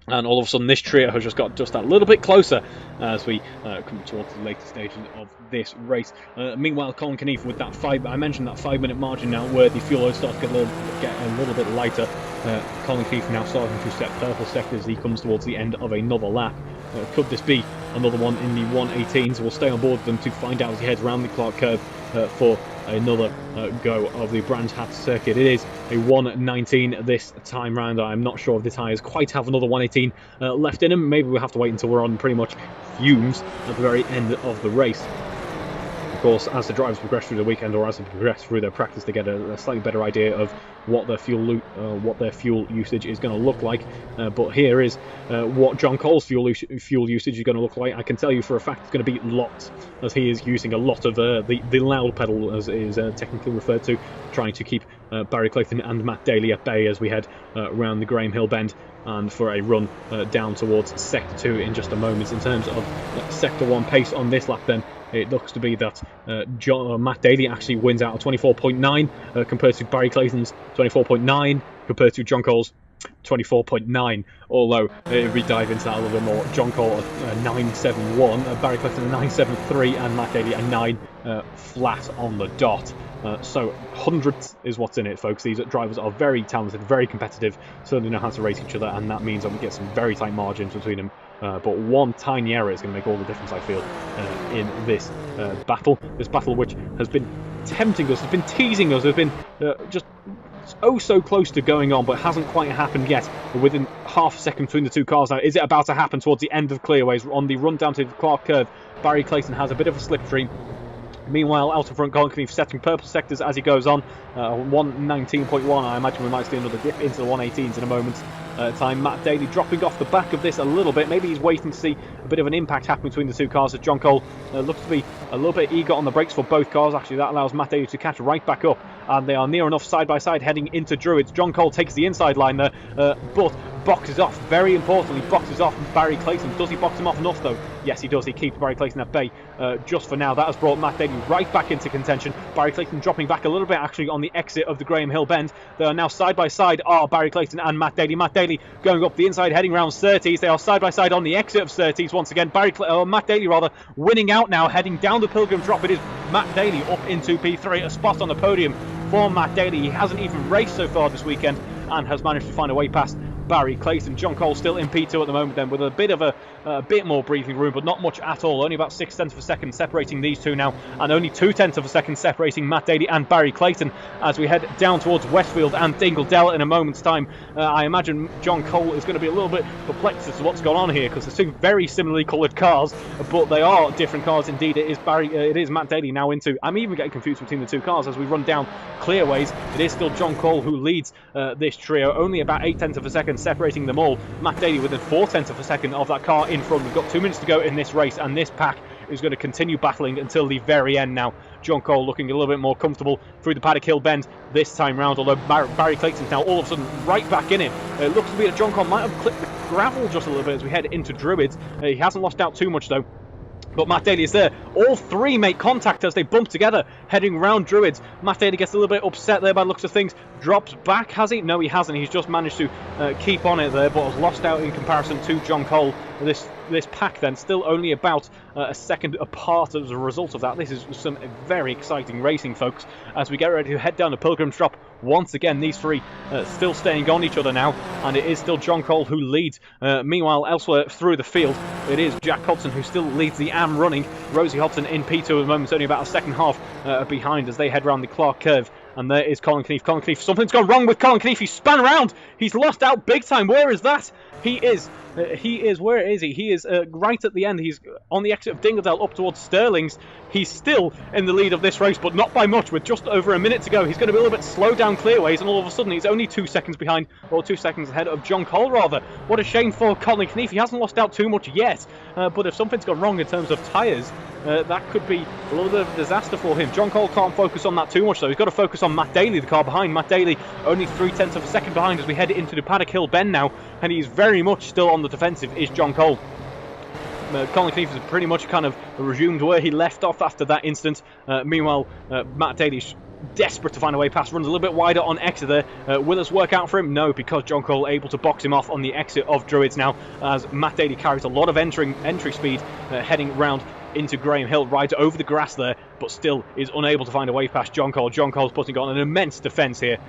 And all of a sudden, this trio has just got just that little bit closer as we come towards the later stages of this race. Meanwhile, Colin Kennedy with that I mentioned that 5-minute margin now, where the fuel oil starts to get a little bit lighter. Colin Kennedy now starting to set purple sectors as he comes towards the end of another lap. Could this be another one in the 118s? We'll stay on board with them to find out as he heads around the Clark curve for another go of the Brands Hatch circuit. It is a 119 this time round. I'm not sure if the tyres quite have another 118 left in them. Maybe we'll have to wait until we're on pretty much fumes at the very end of the race. Of course, as the drivers progress through the weekend, or as they progress through their practice, they get a slightly better idea of what their fuel usage is going to look like. But here is what John Cole's fuel usage is going to look like. I can tell you for a fact it's going to be lots, as he is using a lot of the loud pedal, as it is technically referred to, trying to keep Barry Clayton and Matt Daly at bay as we head around the Graham Hill bend and for a run down towards Sector 2 in just a moment. In terms of Sector 1 pace on this lap then, it looks to be that Matt Daly actually wins out of 24.9 compared to Barry Clayton's 24.9 compared to John Cole's 24.9. Although if we dive into that a little bit more, John Cole a 9.71, Barry Clayton a 9.73, and Matt Daly a 9 flat on the dot. So hundreds is what's in it, folks. These drivers are very talented, very competitive, certainly know how to race each other, and that means that we get some very tight margins between them. But one tiny error is going to make all the difference, I feel, in this battle. This battle which has been tempting us, has been teasing us, has been just oh so close to going on, but hasn't quite happened yet. We're within half a second between the two cars now. Is it about to happen towards the end of clearways? On the run down to the Clark curve, Barry Clayton has a bit of a slipstream. Meanwhile, out in front, Colin Kennedy setting purple sectors as he goes on. 119.1. I imagine we might see another dip into the 118s in a moment's time. Matt Daly dropping off the back of this a little bit. Maybe he's waiting to see a bit of an impact happen between the two cars, as John Cole looks to be a little bit eager on the brakes for both cars. Actually, that allows Matt Daly to catch right back up, and they are near enough side by side heading into Druids. John Cole takes the inside line there, but boxes off, very importantly, boxes off Barry Clayton. Does he box him off enough though? Yes, he does. He keeps Barry Clayton at bay just for now. That has brought Matt Daly right back into contention. Barry Clayton dropping back a little bit actually on the exit of the Graham Hill bend. They are now side by side, are Barry Clayton and Matt Daly. Matt Daly going up the inside, heading around Surtees. They are side by side on the exit of Surtees once again. Matt Daly winning out now, heading down the Pilgrim Drop. It is Matt Daly up into P3, a spot on the podium for Matt Daly. He hasn't even raced so far this weekend and has managed to find a way past Barry Clayton. John Cole still in P2 at the moment then, with a bit of a bit more breathing room, but not much at all. Only about 0.6 of a second separating these two now, and only 0.2 of a second separating Matt Daly and Barry Clayton as we head down towards Westfield and Dingle in a moment's time. I imagine John Cole is going to be a little bit perplexed as to what's going on here, because they're two very similarly coloured cars, but they are different cars indeed. It is Matt Daly now into, I'm even getting confused between the two cars as we run down clearways. It is still John Cole who leads this trio, only about 0.8 of a second separating them all. Matt Daly within 0.4 of a second of that car in front. We've got 2 minutes to go in this race, and this pack is going to continue battling until the very end now. John Cole looking a little bit more comfortable through the Paddock Hill bend this time round, although Barry Clayton's now all of a sudden right back in it. It looks to be that John Cole might have clipped the gravel just a little bit as we head into Druids. He hasn't lost out too much though. But Matt Daly is there. All three make contact as they bump together, heading round Druids. Matt Daly gets a little bit upset there by the looks of things. Drops back, has he? No, he hasn't. He's just managed to keep on it there, but has lost out in comparison to John Cole. This pack then still only about a second apart as a result of that. This is some very exciting racing, folks, as we get ready to head down the Pilgrim's Drop. Once again, these three still staying on each other now, and it is still John Cole who leads. Meanwhile, elsewhere through the field, it is Jack Hobson who still leads the AM running. Rosie Hobson in P2 at the moment, only about a second half behind as they head round the Clark curve. And there is Colin Kennedy. Colin Kennedy, something's gone wrong with Colin Kennedy. He's spun around. He's lost out big time. Where is that? He is He is, where is he? He is right at the end. He's on the exit of Dingledale up towards Stirling's. He's still in the lead of this race, but not by much, with just over a minute to go. He's going to be a little bit slow down clearways, and all of a sudden he's only 2 seconds behind, or 2 seconds ahead of John Cole, rather. What a shame for Colin Kennedy. He hasn't lost out too much yet, but if something's gone wrong in terms of tyres, that could be a little bit of a disaster for him. John Cole can't focus on that too much, though. He's got to focus on Matt Daly, the car behind. Matt Daly only 0.3 of a second behind as we head into the Paddock Hill bend now, and he's very much still on the defensive, is John Cole. Colin Kennedy has pretty much kind of resumed where he left off after that incident. Meanwhile, Matt Daly's desperate to find a way past, runs a little bit wider on exit there. Will this work out for him? No, because John Cole able to box him off on the exit of Druids now, as Matt Daly carries a lot of entry speed heading round into Graham Hill, rides over the grass there, but still is unable to find a way past John Cole. John Cole's putting on an immense defence here.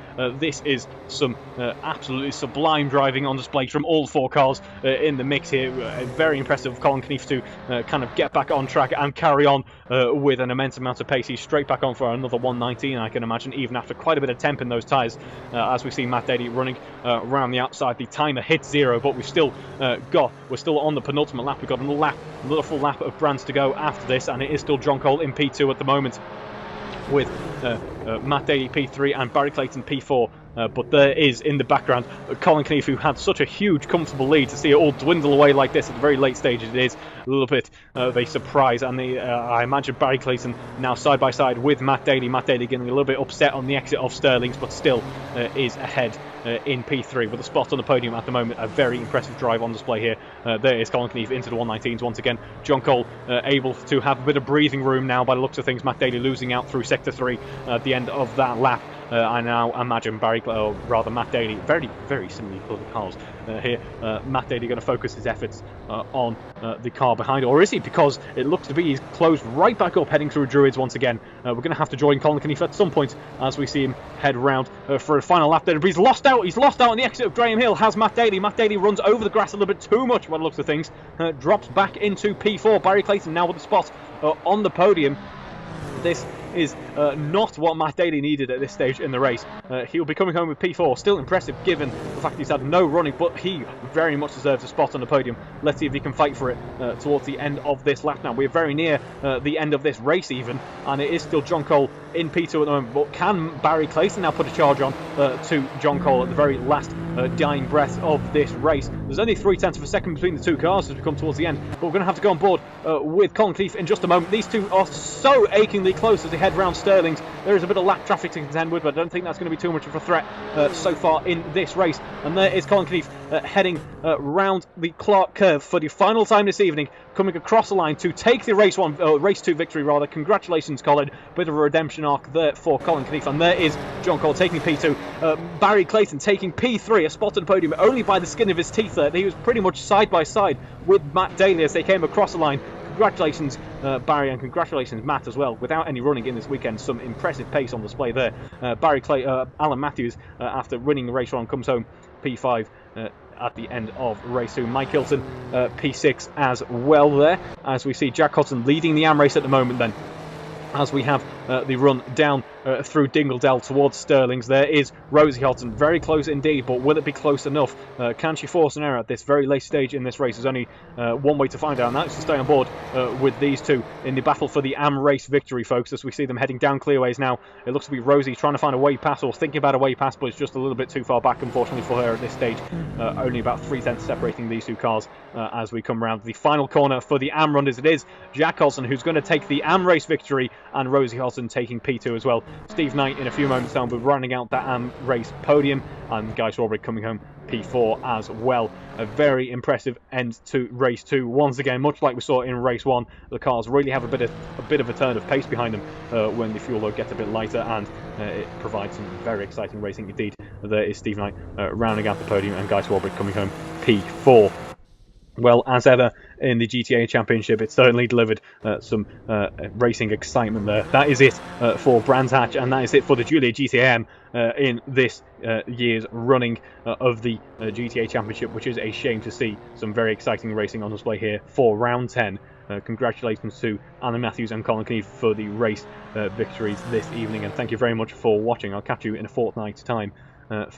This is some absolutely sublime driving on display from all 4 cars in the mix here. Very impressive of Colin Kennedy to kind of get back on track and carry on with an immense amount of pace. He's straight back on for another 119, I can imagine, even after quite a bit of temp in those tyres. As we see Matt Daly running around the outside, the timer hits 0, but we're still on the penultimate lap. We've got another full lap of Brands to go after this, and it is still John Cole in P2 at the moment, with Matt Daly P3 and Barry Clayton P4. But there is, in the background, Colin Kennedy, who had such a huge, comfortable lead. To see it all dwindle away like this at the very late stages, it is a little bit of a surprise. And I imagine Barry Clayton now side by side with Matt Daly. Matt Daly getting a little bit upset on the exit of Stirling's, but still is ahead in P3 with a spot on the podium at the moment. A very impressive drive on display here. There is Colin Kennedy into the 119s once again. John Cole able to have a bit of breathing room now by the looks of things. Matt Daly losing out through sector 3 at the end of that lap. I now imagine Matt Daly, very, very similarly coloured cars here. Matt Daly going to focus his efforts on the car behind, or is he? Because it looks to be he's closed right back up, heading through Druids once again. We're going to have to join Colin Kennedy at some point as we see him head round for a final lap there. But he's lost out on the exit of Graham Hill, has Matt Daly. Matt Daly runs over the grass a little bit too much by the looks of things, drops back into P4. Barry Clayton now with the spot on the podium. This is not what Matt Daly needed at this stage in the race. He'll be coming home with P4. Still impressive given the fact he's had no running, but he very much deserves a spot on the podium. Let's see if he can fight for it towards the end of this lap now. We're very near the end of this race even, and it is still John Cole in P2 at the moment. But can Barry Clayton now put a charge on to John Cole at the very last dying breath of this race? There's only 0.3 of a second between the 2 cars as we come towards the end, but we're going to have to go on board with Colin Kennedy in just a moment. These 2 are so achingly close as they head round Stirling's. There is a bit of lap traffic to contend with, but I don't think that's going to be too much of a threat so far in this race. And there is Colin Kennedy heading round the Clark curve for the final time this evening, coming across the line to take the race 2 victory rather. Congratulations, Colin. Bit of a redemption arc there for Colin Kennedy. And there is John Cole taking P2. Barry Clayton taking P3, a spot on the podium only by the skin of his teeth there. He was pretty much side by side with Matt Daly as they came across the line. Congratulations, Barry, and congratulations, Matt, as well. Without any running in this weekend, some impressive pace on display there. Alan Matthews, after winning the race 1, comes home P5 at the end of race 2. Mike Hilton, P6 as well there, as we see Jack Hudson leading the AM race at the moment then. As we have the run down through Dingledale towards Stirling's, there is Rosie Hudson, very close indeed, but will it be close enough? Can she force an error at this very late stage in this race? There's only one way to find out, and that's to stay on board with these 2 in the battle for the AM race victory, folks, as we see them heading down clearways now. It looks to be Rosie trying to find a way past, or thinking about a way past, but it's just a little bit too far back, unfortunately, for her at this stage. Only about 0.3 separating these 2 cars as we come round the final corner for the AM run, as it is Jack Hudson who's going to take the AM race victory, and Rosie Hudson taking P2 as well. Steve Knight in a few moments time will be running out that AM race podium, and Guy Swarbrick coming home P4 as well. A very impressive end to race 2. Once again, much like we saw in race 1, the cars really have a bit of a turn of pace behind them when the fuel load gets a bit lighter, and it provides some very exciting racing indeed. There is Steve Knight rounding out the podium, and Guy Swarbrick coming home P4. Well, as ever in the GTA Championship, it certainly delivered some racing excitement there. That is it for Brands Hatch, and that is it for the Julia GTAm in this year's running of the GTA Championship, which is a shame to see some very exciting racing on display here for round 10. Congratulations to Alan Matthews and Colin Kennedy for the race victories this evening, and thank you very much for watching. I'll catch you in a fortnight's time for